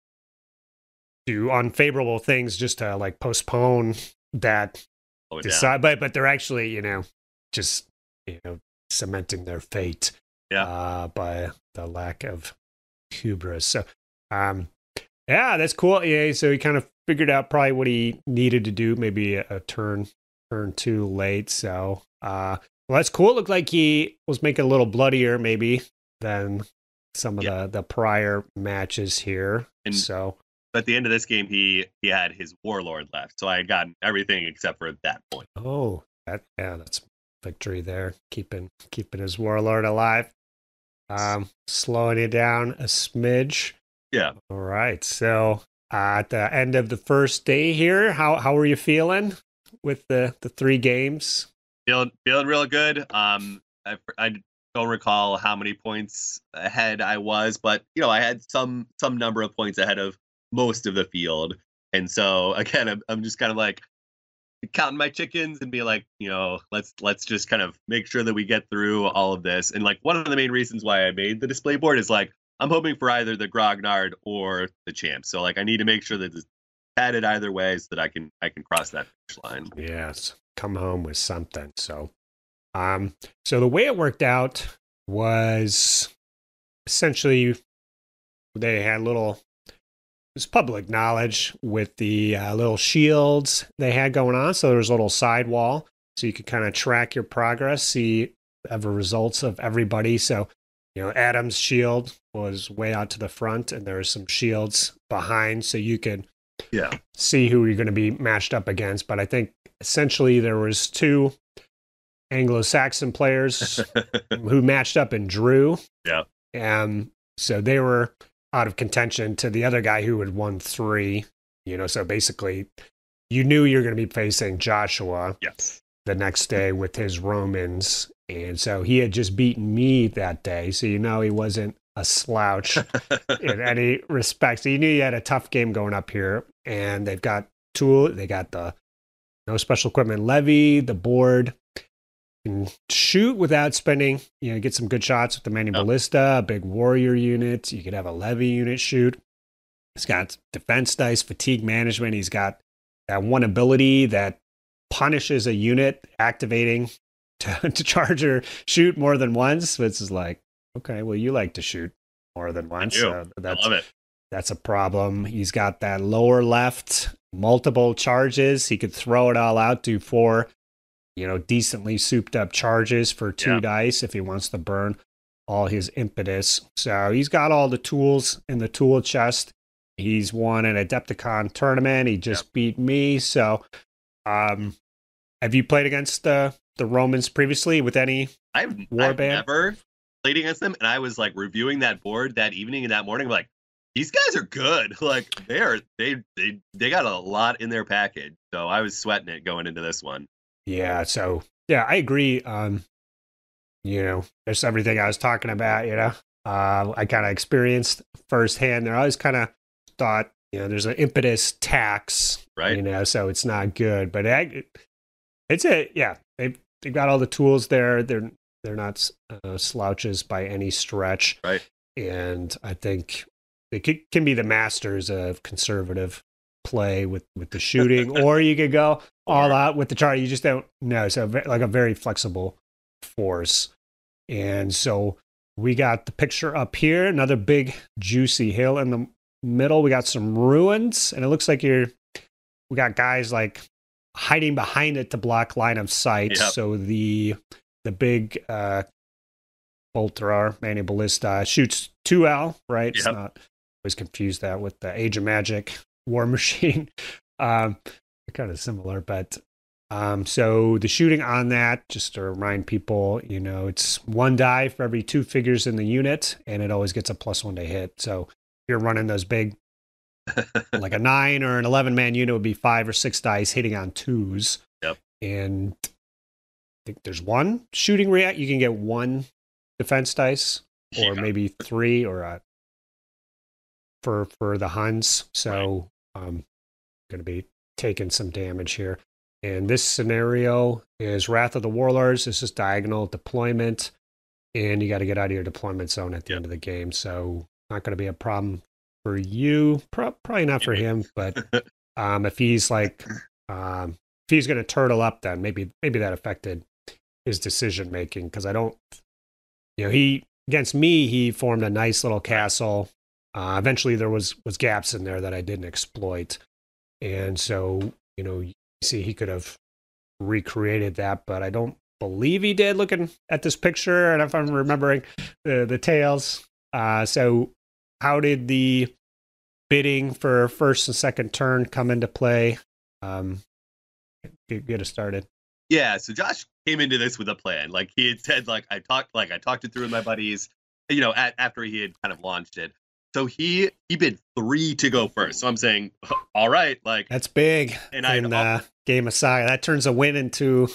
do unfavorable things just to like postpone that decide. But they're actually, just cementing their fate by the lack of hubris. So that's cool. Yeah, so he kind of figured out probably what he needed to do, maybe a turn too late. So well, that's cool. It looked like he was making a little bloodier maybe than some of the prior matches here. And so at the end of this game, he had his warlord left, so I had gotten everything except for that point. Oh, that's victory there, keeping his warlord alive, slowing it down a smidge. Yeah. All right. So at the end of the first day here, how are you feeling with the 3 games? Feeling real good. I don't recall how many points ahead I was, but I had some number of points ahead of most of the field. And so again, I'm just kind of like counting my chickens and be like, let's just kind of make sure that we get through all of this. And like one of the main reasons why I made the display board is like I'm hoping for either the Grognard or the champ. So like I need to make sure that it's padded either way so that I can cross that finish line. Yes, come home with something. So so the way it worked out was essentially they had it's public knowledge with the little shields they had going on. So there was a little sidewall, so you could kind of track your progress, see the results of everybody. So, Adam's shield was way out to the front, and there were some shields behind, so you could see who you're going to be matched up against. But I think essentially there was 2 Anglo-Saxon players who matched up and drew. Yeah. And so they were out of contention to the other guy who had won 3, so basically you knew you were going to be facing Joshua the next day with his Romans. And so he had just beaten me that day. So, he wasn't a slouch in any respect. So you knew you had a tough game going up here, and they've got they got the no special equipment levy, the board, can shoot without spending, get some good shots with the Manu Ballista, a big warrior unit. You could have a levy unit shoot. He's got defense dice, fatigue management. He's got that one ability that punishes a unit activating to charge or shoot more than once, which is like, okay, well, you like to shoot more than once. I love it. That's a problem. He's got that lower left, multiple charges. He could throw it all out, do 4 decently souped up charges for 2 dice if he wants to burn all his impetus. So he's got all the tools in the tool chest. He's won an Adepticon tournament. He just beat me. So have you played against the Romans previously with any I've never played against them, and I was like reviewing that board that evening and that morning. I'm like, these guys are good. Like they got a lot in their package. So I was sweating it going into this one. Yeah, so I agree. There's everything I was talking about. I kind of experienced firsthand there. I always kind of thought, there's an impetus tax, right? So it's not good. But they've got all the tools there. They're not slouches by any stretch, right? And I think they can be the masters of conservative play with the shooting, or you could go all out with the chart. You just don't know. So like a very flexible force. And so we got the picture up here, another big juicy hill in the middle. We got some ruins, and it looks like we got guys like hiding behind it to block line of sight. Yep. So the big Bolter Mani Ballista shoots 2L, right? Yep. It's not, always confuse that with the Age of Magic War Machine. They're kind of similar, but so the shooting on that, just to remind people, it's 1 die for every 2 figures in the unit, and it always gets a +1 to hit. So if you're running those big, like a 9 or an 11-man unit would be 5 or 6 dice hitting on 2s. Yep. And I think there's 1 shooting react. You can get 1 defense dice, or maybe 3, or for the Huns. So going to be taking some damage here. And this scenario is Wrath of the Warlords. This is diagonal deployment, and you got to get out of your deployment zone at the end of the game. So not going to be a problem for you. Probably not for him, but if he's like, if he's going to turtle up, then maybe that affected his decision making, because I don't, he against me he formed a nice little castle. Eventually there was gaps in there that I didn't exploit, and so see, he could have recreated that, but I don't believe he did, looking at this picture, and if I'm remembering the tales. So how did the bidding for first and second turn come into play? Get us started. Yeah, so Josh came into this with a plan. Like he had said, I talked it through with my buddies, after he had kind of launched it. So he bid 3 to go first. So I'm saying, all right, that's big. And in the game of Saga, that turns a win into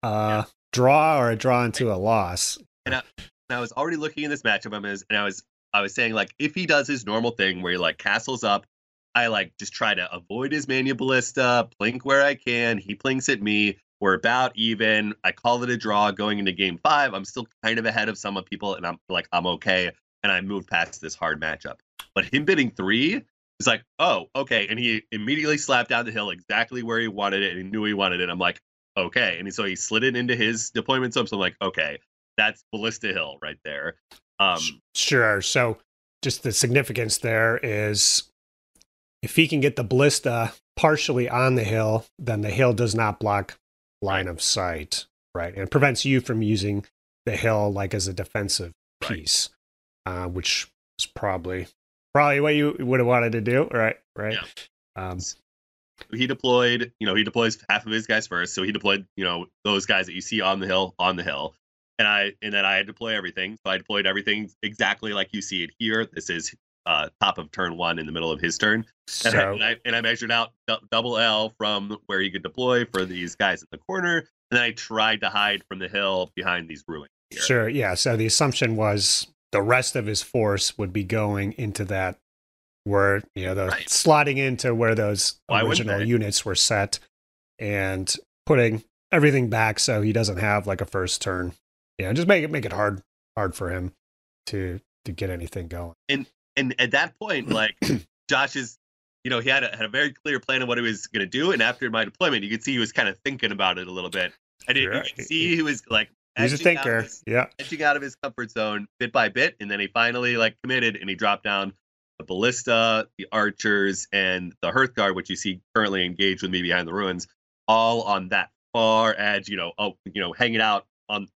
a draw, or a draw into a loss. And I was already looking at this matchup, and I was saying, if he does his normal thing where he castles up, I just try to avoid his Mani Ballista, plink where I can. He plinks at me. We're about even. I call it a draw going into game 5. I'm still kind of ahead of some people, and I'm okay. And I moved past this hard matchup. But him bidding 3 is like, oh, okay. And he immediately slapped down the hill exactly where he wanted it, and he knew he wanted it. I'm like, okay. And so he slid it into his deployment zone. So I'm like, okay, that's Ballista Hill right there. Sure. So just the significance there is, if he can get the Ballista partially on the hill, then the hill does not block line of sight, right? And it prevents you from using the hill as a defensive piece, which is probably what you would have wanted to do, right? Yeah. He deployed, he deploys half of his guys first. So he deployed, those guys that you see on the hill. And then I had to deploy everything. So I deployed everything exactly like you see it here. This is top of turn 1 in the middle of his turn. So, and I measured out double L from where he could deploy for these guys in the corner. And then I tried to hide from the hill behind these ruins here. Sure. Yeah. So the assumption was the rest of his force would be going into that, where, slotting into where those original units were set, and putting everything back so he doesn't have a first turn. Yeah, just make it hard for him to get anything going. And at that point, Josh is, he had a very clear plan of what he was going to do. And after my deployment, you could see he was kind of thinking about it a little bit. And you could see he was he's a thinker. Edging out of his comfort zone bit by bit. And then he finally committed, and he dropped down the Ballista, the Archers, and the Hearthguard, which you see currently engaged with me behind the ruins, all on that far edge, hanging out on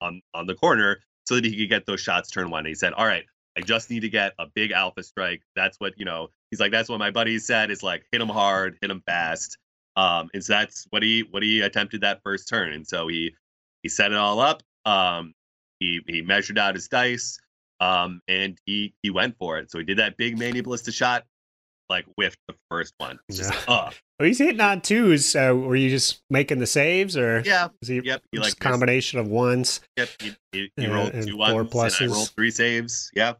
the corner so that he could get those shots turn 1. And he said, all right, I just need to get a big alpha strike. That's what, he's like, that's what my buddies said, is hit him hard, hit him fast. And so that's what he attempted that first turn. And so he set it all up. He measured out his dice, and he went for it. So he did that big Mani Ballista shot, whiffed the first one. It's just, Well, he's hitting on 2s. So were you just making the saves, or is he just combination of 1s? Yep. He rolled 2 1s, 4 pluses, and I rolled 3 saves. Yeah.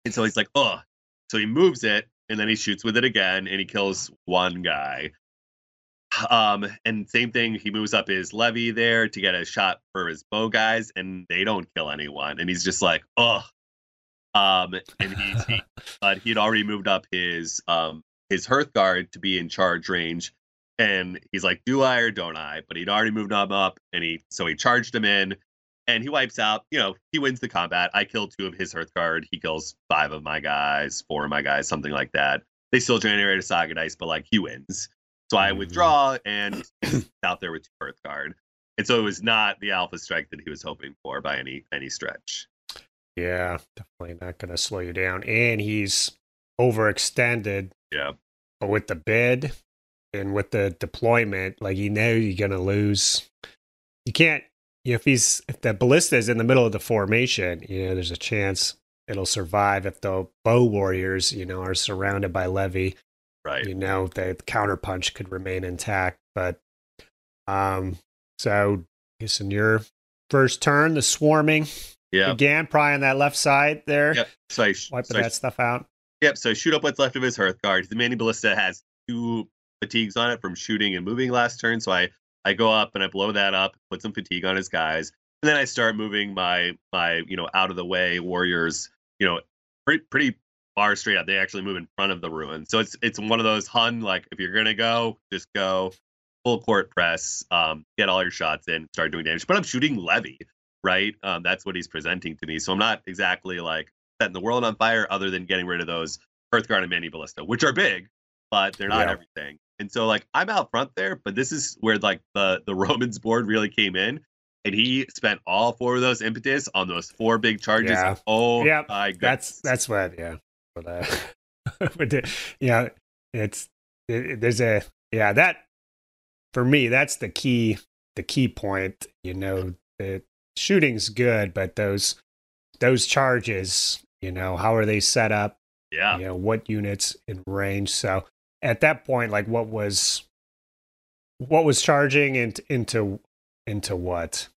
And so he's like, oh. So he moves it, and then he shoots with it again, and he kills 1 guy. And same thing, he moves up his levy there to get a shot for his bow guys, and they don't kill anyone. And he's just like, oh. And but he'd already moved up his Hearthguard to be in charge range, and he's like, do I or don't I? But he'd already moved him up, and so he charged him in, and he wipes out, he wins the combat. I kill 2 of his Hearthguard. He kills 5 of my guys, 4 of my guys, something like that. They still generate a Saga dice, but like he wins. So I withdraw, and he's out there with 2 Hearthguard. And so it was not the alpha strike that he was hoping for by any stretch. Yeah, definitely not going to slow you down. And he's overextended. Yeah. But with the bid and with the deployment, like you're going to lose. You can't, if the ballista is in the middle of the formation, there's a chance it'll survive if the bow warriors, are surrounded by levy. Right. The counterpunch could remain intact. But so I guess in your first turn, the swarming began probably on that left side there. Yep. So I wiping that stuff out. Yep. So I shoot up what's left of his Hearthguard. The mini ballista has 2 fatigues on it from shooting and moving last turn. So I go up and I blow that up, put some fatigue on his guys, and then I start moving my out of the way warriors, pretty far straight up. They actually move in front of the ruin. So it's one of those Hun, like if you're gonna go, just go full court press, get all your shots in, start doing damage. But I'm shooting levy, right? That's what he's presenting to me. So I'm not exactly like setting the world on fire, other than getting rid of those Hearthguard and mini ballista, which are big, but they're not everything. And so like I'm out front there, but this is where like the Romans board really came in, and he spent all 4 of those impetus on those 4 big charges. Yeah. Oh my goodness. That's what but that for me, that's the key point. The shooting's good, but those charges, how are they set up? Yeah. What units in range? So at that point, like what was charging into what?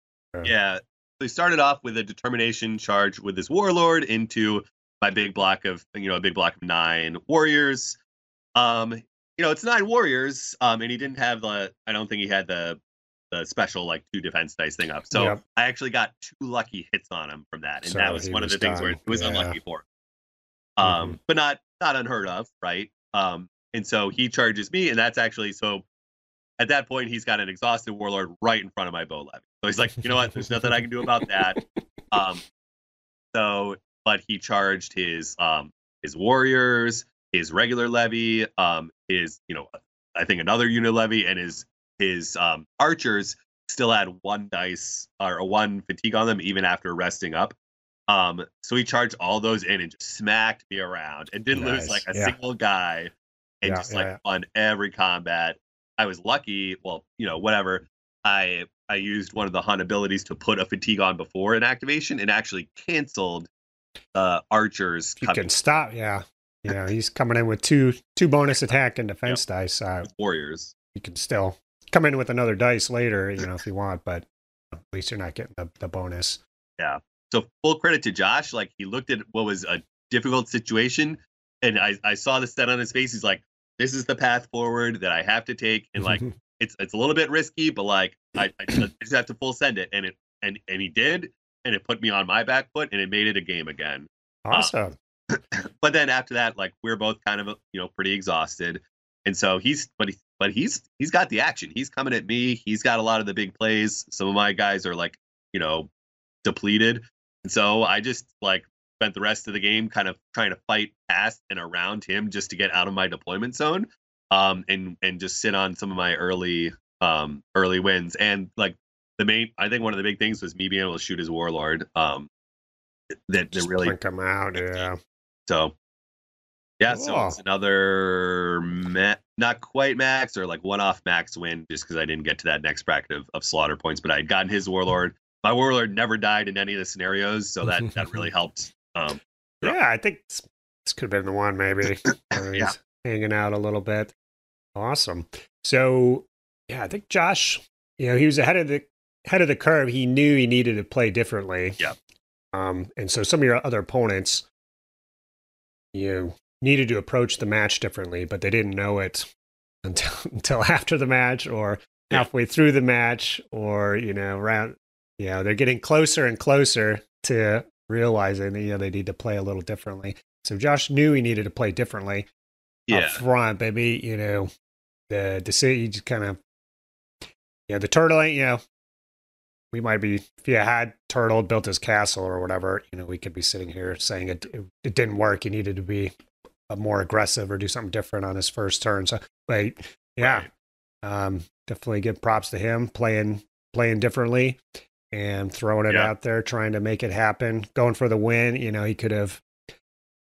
Yeah. So he started off with a determination charge with this warlord into my big block of 9 warriors. It's 9 warriors. And he didn't have I don't think he had the special like 2 defense dice thing up. So I actually got 2 lucky hits on him from that. And that was one of the things where it was unlucky for him. But not unheard of, right? And so he charges me, and that's actually so at that point he's got an exhausted warlord right in front of my bow levy. So he's like, you know what, there's nothing I can do about that. But he charged his warriors, his regular levy, his I think another unit levy, and his archers still had 1 dice or 1 fatigue on them even after resting up. So he charged all those in and just smacked me around and didn't lose like a single guy, and on every combat. I was lucky. Well, whatever. I used one of the Hun abilities to put a fatigue on before an activation and actually canceled archers. You can stop. Yeah. He's coming in with two bonus attack and defense dice. Warriors. You can still come in with another dice later, if you want, but at least you're not getting the bonus. Yeah. So full credit to Josh. Like he looked at what was a difficult situation, and I saw the set on his face. He's like, "This is the path forward that I have to take," and like it's a little bit risky, but like I just have to full send it, and he did, and it put me on my back foot, and it made it a game again. Awesome. But then after that, like we're both kind of pretty exhausted, and so he's got the action. He's coming at me. He's got a lot of the big plays. Some of my guys are like depleted. And so I just like spent the rest of the game kind of trying to fight past and around him just to get out of my deployment zone, and just sit on some of my early wins. And like I think one of the big things was me being able to shoot his warlord. That really come out. Yeah. So yeah, cool. So it's another not quite max or like one-off max win, just because I didn't get to that next bracket of slaughter points, but I had gotten his warlord. My warlord never died in any of the scenarios, so that really helped. I think this could have been the one, maybe. He's hanging out a little bit. Awesome. So, I think Josh, he was ahead of the curve. He knew he needed to play differently. Yeah. And so some of your other opponents, needed to approach the match differently, but they didn't know it until after the match or halfway through the match, or around. They're getting closer and closer to realizing that they need to play a little differently. So Josh knew he needed to play differently up front. Maybe the decision kind of the turtle ain't we might be, if you had Turtle built his castle or whatever, we could be sitting here saying it didn't work. He needed to be more aggressive or do something different on his first turn. So, but yeah, definitely give props to him playing differently and throwing it out there, trying to make it happen, going for the win. He could have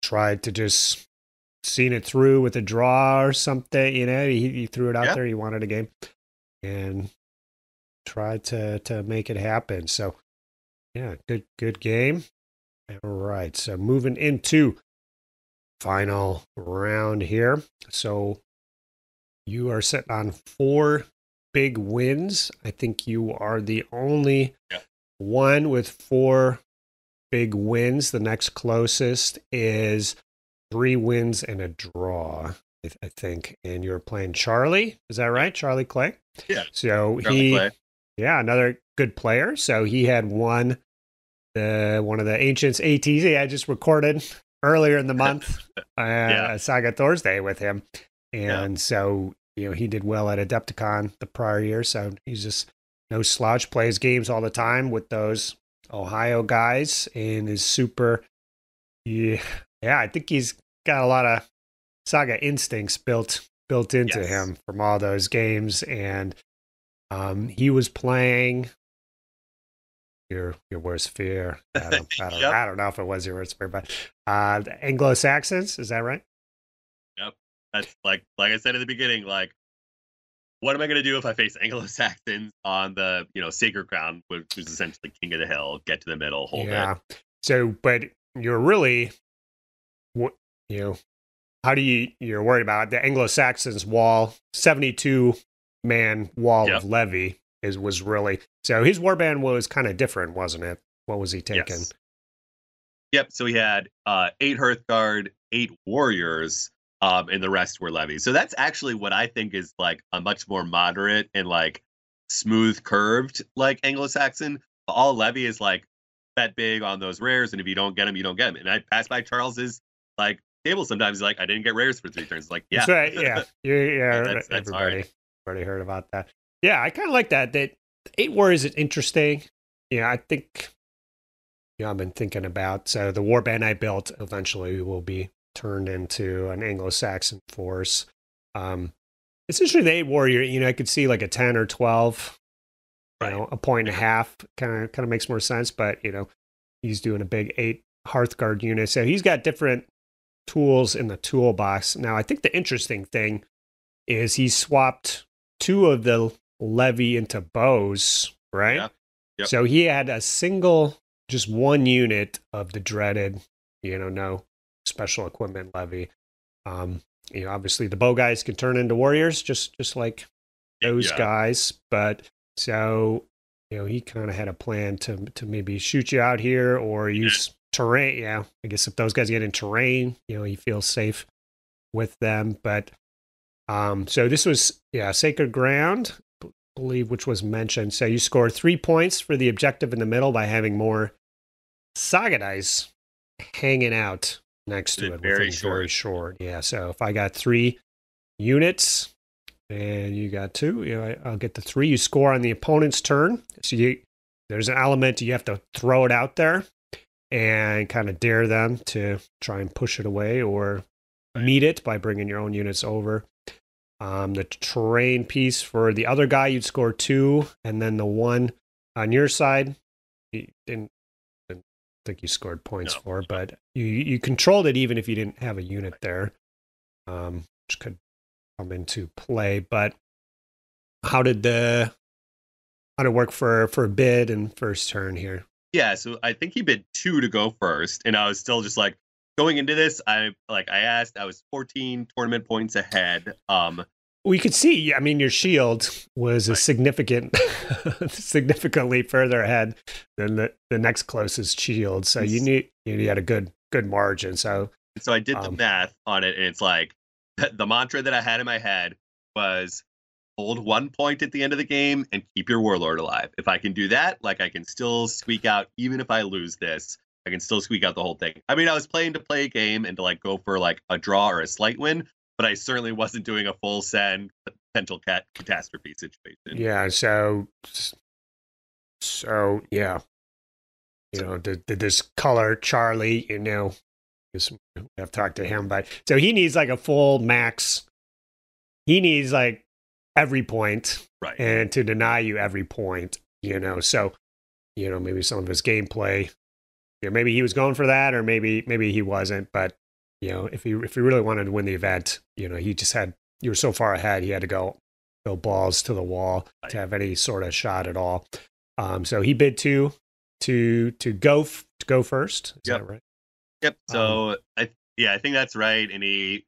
tried to just seen it through with a draw or something. He threw it out there. He wanted a game and tried to make it happen. So yeah, good game. All right, so moving into final round here. So you are sitting on 4 big wins. I think you are the only one with 4 big wins. The next closest is 3 wins and a draw, I think. And you're playing Charlie. Is that right? Charlie Clay? Yeah. So Charlie Clay. Yeah, another good player. So he had won one of the Ancients ATs. I just recorded earlier in the month, Saga Thursday with him. And so, he did well at Adepticon the prior year. So he's just no slouch, plays games all the time with those Ohio guys and is super. Yeah, I think he's got a lot of Saga instincts built into him from all those games. And he was playing your worst fear. I don't know if it was your worst fear, but the Anglo-Saxons, is that right? Yep. That's like I said at the beginning, like, what am I going to do if I face Anglo-Saxons on the, Sacred Ground, which is essentially King of the Hill, get to the middle, hold it. So, but you're really, how do you're worried about the Anglo-Saxons wall, 72-man wall of levy was really, so his warband was kind of different, wasn't it? What was he taking? Yes. Yep. So he had 8 Hearthguard, 8 warriors, and the rest were levies. So that's actually what I think is like a much more moderate and like smooth curved like Anglo-Saxon. All levy is like bet big on those rares, and if you don't get them, you don't get them. And I pass by Charles's like table sometimes. He's like, I didn't get rares for 3 turns. It's like, yeah, that's right. That's everybody heard about that. Yeah, I kind of like that. That 8 warriors is interesting. I think. I've been thinking about. So the warband I built eventually will be turned into an Anglo-Saxon force. It's interesting. The 8 warrior. I could see like a 10 or 12. A point and a half kind of makes more sense. But he's doing a big 8 Hearthguard unit, so he's got different tools in the toolbox. Now, I think the interesting thing is he swapped 2 of the levy into bows, right? Yeah. Yep. So he had just 1 unit of the dreaded, no special equipment levy. Obviously the bow guys can turn into warriors, just like those guys. But so, he kind of had a plan to maybe shoot you out here or use terrain. Yeah, I guess if those guys get in terrain, he feels safe with them. But so this was Sacred Ground, I believe, which was mentioned. So you scored 3 points for the objective in the middle by having more Saga dice hanging out next to it. Very short. Yeah. So if I got 3 units and you got 2, I'll get the 3. You score on the opponent's turn. So there's an element you have to throw it out there and kind of dare them to try and push it away or meet it by bringing your own units over. The terrain piece for the other guy, you'd score 2, and then the one on your side, you didn't think you scored points for, but you controlled it even if you didn't have a unit there, which could come into play. But how did it work for bid and first turn here? Yeah, so I think he bid 2 to go first, and I was still just like, going into this, I was 14 tournament points ahead. We could see, your shield was a significantly further ahead than the next closest shield. So you had a good margin. So I did the math on it, and it's like the mantra that I had in my head was hold 1 point at the end of the game and keep your warlord alive. If I can do that, like I can still squeak out, even if I lose this, I can still squeak out the whole thing. I mean, I was playing to play a game and to like go for like a draw or a slight win, but I certainly wasn't doing a full send potential catastrophe situation. Yeah, so So yeah, did this color Charlie? Guess we have talked to him, but so he needs like a full max. He needs like every point, Right. and to deny you every point. So maybe some of his gameplay. Maybe he was going for that, or maybe he wasn't. But if he really wanted to win the event, he just had, you were so far ahead, he had to go balls to the wall to have any sort of shot at all. So he bid to go first. Is that right? Yep. So I think that's right. And it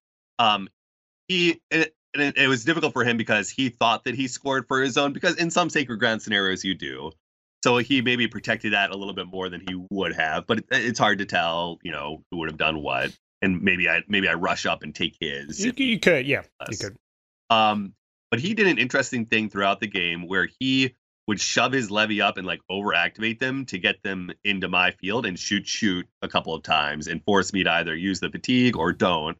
was difficult for him because he thought that he scored for his own, because in some Sacred Ground scenarios you do. So he maybe protected that a little bit more than he would have, but it's hard to tell, who would have done what. And maybe I rush up and take his. You could, yeah, you could. But he did an interesting thing throughout the game where he would shove his levy up and like overactivate them to get them into my field and shoot a couple of times and force me to either use the fatigue or don't.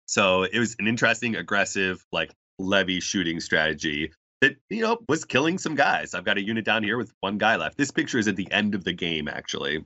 So it was an interesting, aggressive, like levy shooting strategy that, was killing some guys. I've got a unit down here with one guy left. This picture is at the end of the game, actually,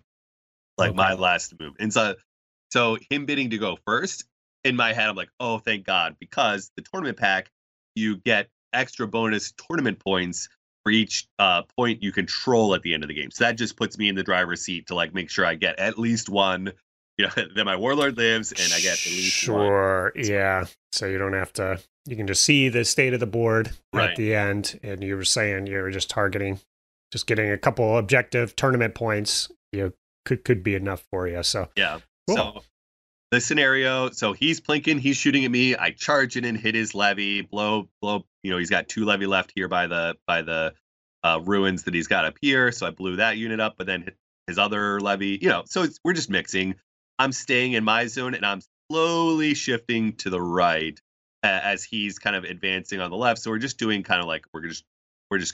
like my last move. And so him bidding to go first, in my head, I'm like, oh, thank God, because the tournament pack, you get extra bonus tournament points for each point you control at the end of the game. So that just puts me in the driver's seat to like make sure I get at least one, that my warlord lives, and I get at least one. Sure, yeah. So you don't have to, you can just see the state of the board at the end, and you were saying you were just targeting, just getting a couple objective tournament points, could be enough for you. So yeah. Cool. So the scenario, so he's plinking, he's shooting at me. I charge in and hit his levy, blow. He's got 2 levy left here by the ruins that he's got up here. So I blew that unit up, but then his other levy, so we're just mixing. I'm staying in my zone and I'm slowly shifting to the right as he's kind of advancing on the left. So we're just doing kind of like, we're just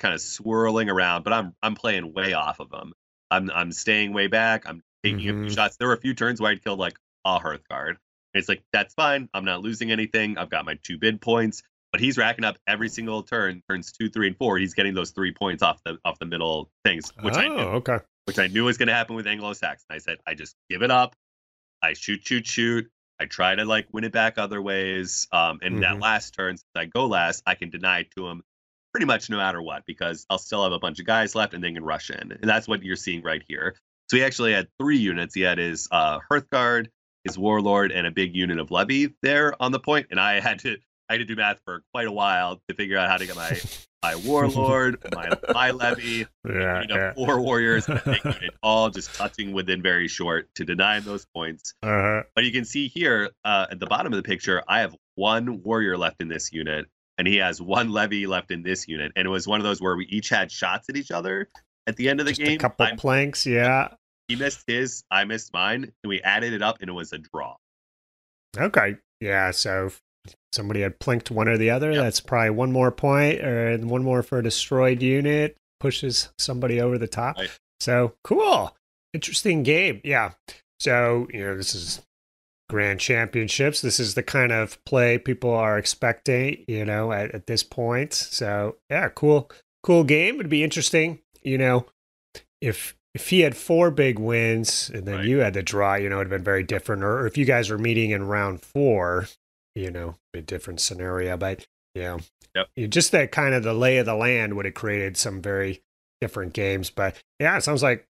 kind of swirling around, but I'm playing way off of him. I'm staying way back. I'm taking a few shots. There were a few turns where I'd killed like a Hearthguard. And it's like, that's fine. I'm not losing anything. I've got my 2 bid points, but he's racking up every single turn, turns 2, 3, and 4. He's getting those 3 points off the middle things, which I knew was going to happen with Anglo-Saxon. I said, I just give it up. I shoot. I try to like win it back other ways. And that last turn, since I go last, I can deny it to him pretty much no matter what, because I'll still have a bunch of guys left and they can rush in. And that's what you're seeing right here. So he actually had 3 units. He had his Hearthguard, his Warlord, and a big unit of Levy there on the point. And I had to do math for quite a while to figure out how to get my Warlord, my Levy, 4 warriors, and a big unit, all just touching within very short to deny him those points. But you can see here at the bottom of the picture, I have 1 warrior left in this unit, and he has 1 levy left in this unit. And it was one of those where we each had shots at each other at the end of the game. A couple planks, yeah. He missed his, I missed mine, and we added it up, and it was a draw. Okay, yeah. So if somebody had plinked one or the other, that's probably 1 more point, or 1 more for a destroyed unit, pushes somebody over the top. Right. So cool, interesting game. Yeah. So this is Grand Championships. This is the kind of play people are expecting, at this point. So yeah, cool game. It'd be interesting, if he had 4 big wins and then you had the draw, it would have been very different. Or if you guys were meeting in round 4, a different scenario. But just that kind of the lay of the land would have created some very different games. But yeah, it sounds like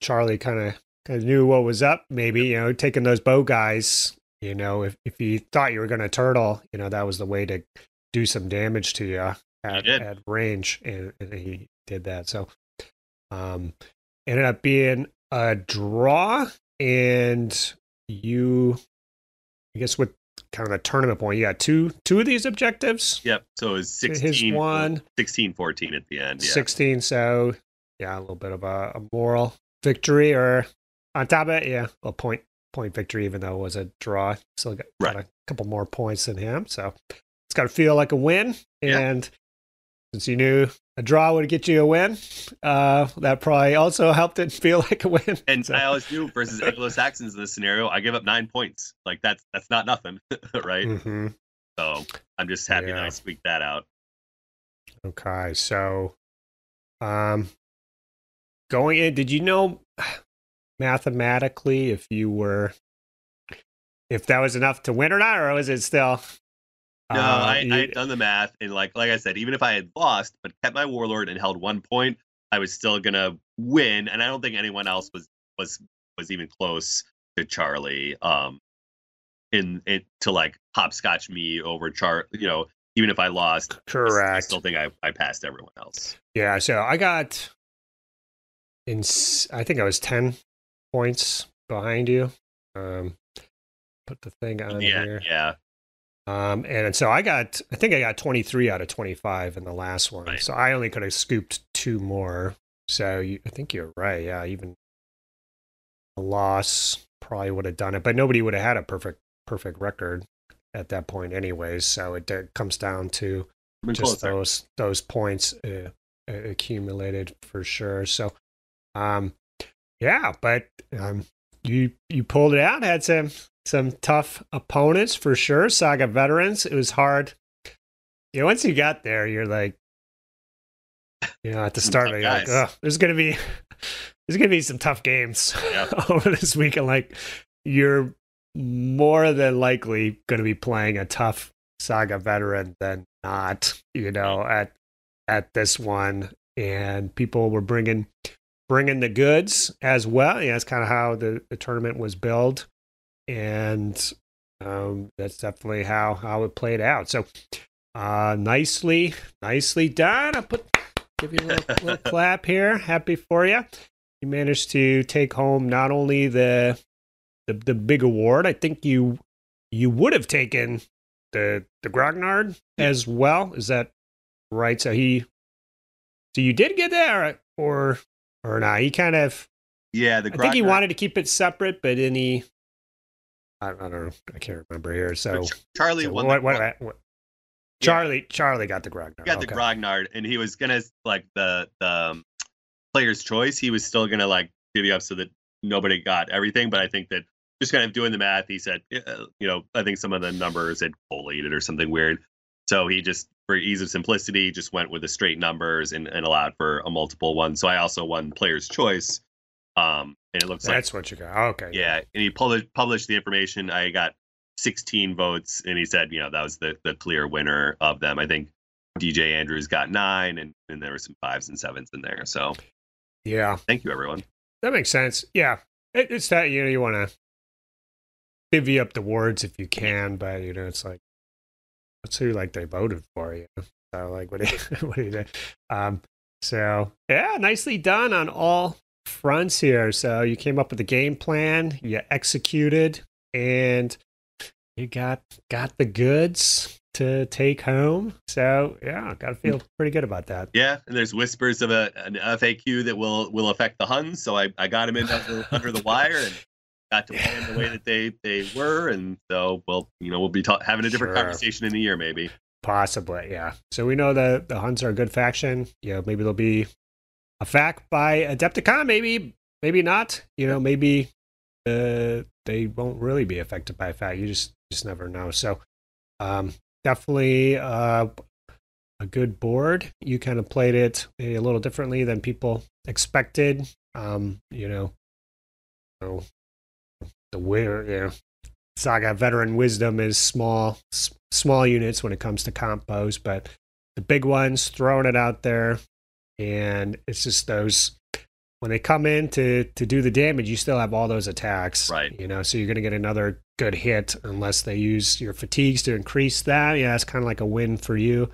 Charlie kind of knew what was up. Maybe taking those bow guys. If you thought you were going to turtle, that was the way to do some damage to you at range, and he did that. So. Ended up being a draw, and I guess with kind of the tournament point, you got two of these objectives. Yep. So it was 16, 14 at the end. Yeah. 16. So yeah, a little bit of a moral victory, or on top of it, a little point victory, even though it was a draw. Still got a couple more points than him. So it's got to feel like a win. And since you knew a draw would get you a win, that probably also helped it feel like a win. And I always knew versus Anglo-Saxons in this scenario, I give up 9 points. Like that's not nothing, right? So I'm just happy that I squeaked that out. Okay, so Going in, did you know mathematically if that was enough to win or not, or was it still? No, I had done the math, and like I said, even if I had lost but kept my warlord and held 1 point, I was still gonna win, and I don't think anyone else was even close to Charlie. In it to like hopscotch me over even if I lost, correct. I still think I passed everyone else. Yeah, so I got I think I was 10 points behind you. Put the thing on here. Yeah. And so I think I got 23 out of 25 in the last one. Right. So I only could have scooped 2 more. So I think you're right. Yeah, even a loss probably would have done it, but nobody would have had a perfect record at that point anyways. So it comes down to just those points accumulated for sure. So yeah, but you pulled it out, had some tough opponents for sure. Saga veterans, it was hard. Once you got there, you're like, at the start, you're like, oh, there's gonna be some tough games over this weekend. Like, you're more than likely going to be playing a tough Saga veteran than not. At this one, and people were bringing the goods as well. That's kind of how the tournament was built, and that's definitely how it played out. So nicely done. I'll give you a little clap here. Happy for you. You managed to take home not only the big award. I think you would have taken the Grognard as well. Is that right? So you did get there, or not? He kind of, I think he wanted to keep it separate, but I don't know. I can't remember here. So Charlie won. What? Charlie got the Grognard. He got the Grognard, and he was gonna like the player's choice. He was still gonna like divvy up so that nobody got everything. But I think that just kind of doing the math, he said, I think some of the numbers had collated or something weird. So he just, for ease of simplicity, just went with the straight numbers and allowed for a multiple one. So I also won player's choice. And it looks like that's what you got. Okay. Yeah. And he published the information. I got 16 votes, and he said, that was the clear winner of them. I think DJ Andrews got 9, and there were some 5s and 7s in there. So yeah. Thank you, everyone. That makes sense. Yeah. It's that, you want to divvy up the awards if you can, but it's like, let's see, like, they voted for you. So like, what do you do? So yeah, nicely done on all fronts here. So you came up with a game plan, you executed, and you got the goods to take home. So yeah, gotta feel pretty good about that. Yeah, and there's whispers of an FAQ that will affect the Huns. So I got him in under the wire and got to play them the way that they were, and so we'll be having a different conversation in a year, maybe. Possibly, yeah. So we know that the Huns are a good faction. Maybe there'll be a FAQ by Adepticon, maybe not. Maybe they won't really be affected by a FAQ. You just never know. So definitely a good board. You kind of played it a little differently than people expected. So the winner, Saga veteran wisdom is small units when it comes to combos, but the big ones, throwing it out there, and it's just those, when they come in to do the damage, you still have all those attacks, right? So you're going to get another good hit unless they use your fatigues to increase that. Yeah, it's kind of like a win for you,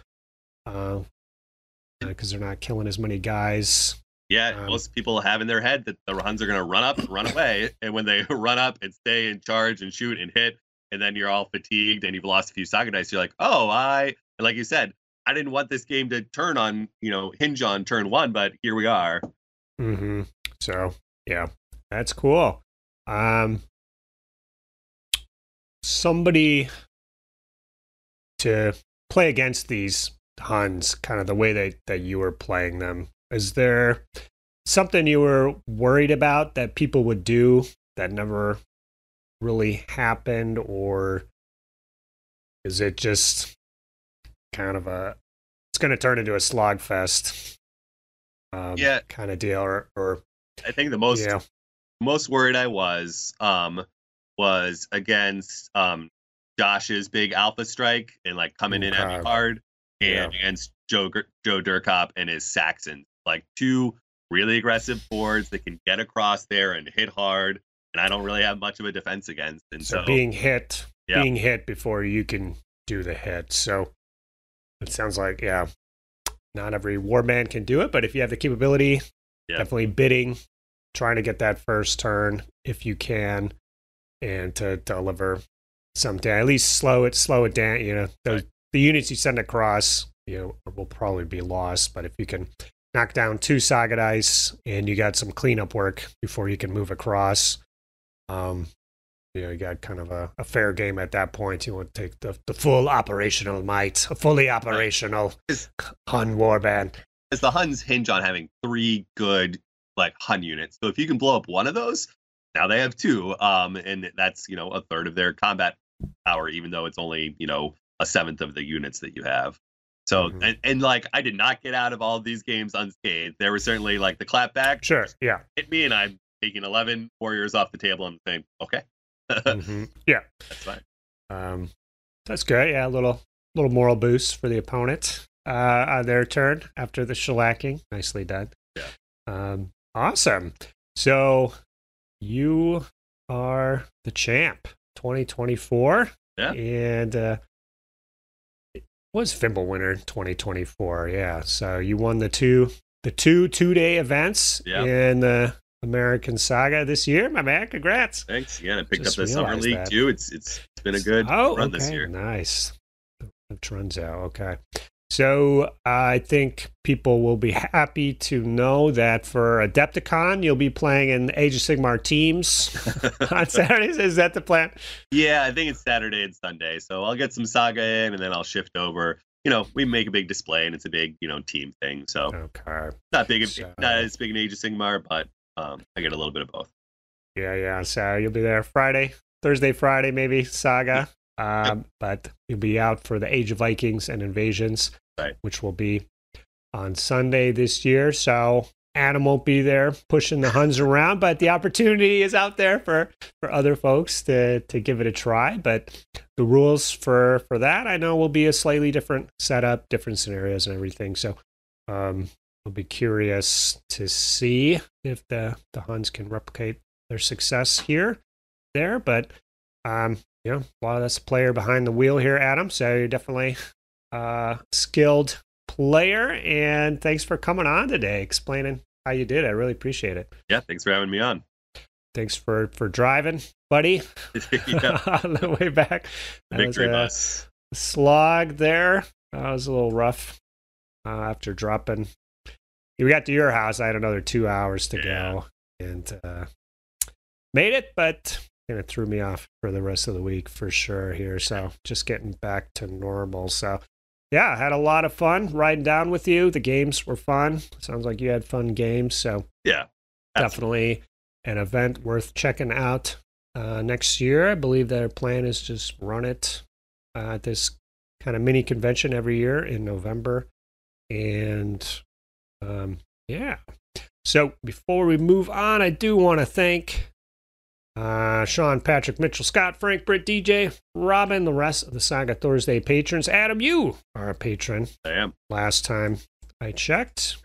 because they're not killing as many guys. Yeah, most people have in their head that the Huns are going to run up and run away. And when they run up and stay in charge and shoot and hit, and then you're all fatigued and you've lost a few Saga dice, you're like, and like you said, I didn't want this game to hinge on turn 1, but here we are. Mm-hmm. So, yeah, that's cool. Somebody to play against these Huns, kind of the way that you were playing them. Is there something you were worried about that people would do that never really happened, or is it just kind of it's going to turn into a slogfest? Yeah. kind of deal, or I think the yeah. most worried I was against Josh's big alpha strike and like coming in at me hard, and against Joe Durkop and his Saxons, like two really aggressive boards that can get across there and hit hard, and I don't really have much of a defense against. And so being hit before you can do the hit. So it sounds like not every warband can do it, but if you have the capability, definitely bidding, trying to get that first turn if you can, and to deliver something, at least slow it down. You know, the units you send across, will probably be lost, but if you can knock down 2 Saga dice and you got some cleanup work before you can move across, you got kind of a fair game at that point. You want to take the full operational might, a fully operational Hun warband. As the Huns hinge on having 3 good like Hun units, so if you can blow up one of those, now they have 2, and that's a third of their combat power, even though it's only a seventh of the units that you have. So and like I did not get out of all of these games unscathed. There was certainly like the clapback. Sure, yeah. Hit me, and I'm taking 11 warriors off the table. I'm saying, okay, yeah, that's fine. That's good. Yeah, a little moral boost for the opponent on their turn after the shellacking. Nicely done. Yeah. Awesome. So you are the champ 2024. Yeah. And was Fimble winner 2024. Yeah. So you won the two-day events in the American Saga this year. My man, congrats. Thanks. Yeah, I picked up the Summer League too. It's been a good run this year. Nice. It runs out. Okay. So I think people will be happy to know that for Adepticon, you'll be playing in Age of Sigmar teams on Saturdays. Is that the plan? Yeah, I think it's Saturday and Sunday. So I'll get some Saga in, and then I'll shift over. We make a big display, and it's a big, team thing. So not as big an Age of Sigmar, but I get a little bit of both. Yeah. So you'll be there Thursday, Friday, maybe Saga. But you'll be out for the Age of Vikings and Invasions, which will be on Sunday this year. So Adam won't be there pushing the Huns around, but the opportunity is out there for other folks to give it a try. But the rules for that, I know, will be a slightly different setup, different scenarios and everything. So I'll be curious to see if the Huns can replicate their success there. But a lot of that's player behind the wheel here, Adam. So you're definitely a skilled player. And thanks for coming on today, explaining how you did. I really appreciate it. Yeah, thanks for having me on. Thanks for driving, buddy, on the way back. Victory bus. Slog there. That was a little rough after dropping. We got to your house. I had another 2 hours to go and made it, but kind of threw me off for the rest of the week for sure here. So just getting back to normal. So I had a lot of fun riding down with you. The games were fun. Sounds like you had fun games. So definitely an event worth checking out next year. I believe their plan is just run it at this kind of mini convention every year in November. And so before we move on, I do want to thank Sean, Patrick, Mitchell, Scott, Frank, Britt, DJ, Robin, the rest of the Saga Thursday patrons. Adam, you are a patron. I am. Last time I checked.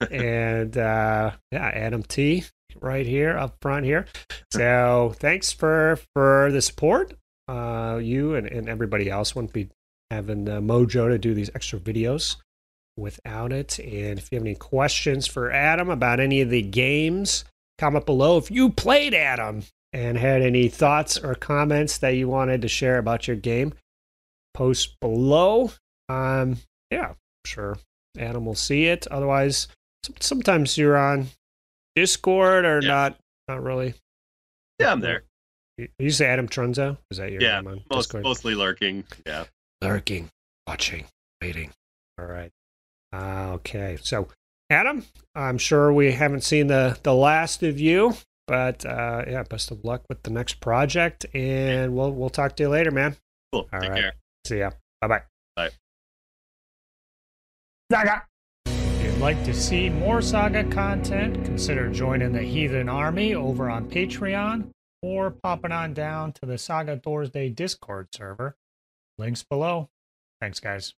And Adam T right here up front here. So thanks for the support. You and everybody else wouldn't be having the mojo to do these extra videos without it. And if you have any questions for Adam about any of the games, comment below. If you played Adam and had any thoughts or comments that you wanted to share about your game, post below. I'm sure Adam will see it. Otherwise, sometimes you're on Discord or not really. Yeah, I'm there. You say Adam Trunzo? Is that your name on Discord? Mostly lurking. Yeah. Lurking, watching, waiting. All right. Okay. So, Adam, I'm sure we haven't seen the last of you. But best of luck with the next project, and we'll talk to you later, man. Cool. Take care. See ya. Bye-bye. Bye. Saga. like to see more Saga content, consider joining the Heathen Army over on Patreon or popping on down to the Saga Thursday Discord server. Links below. Thanks, guys.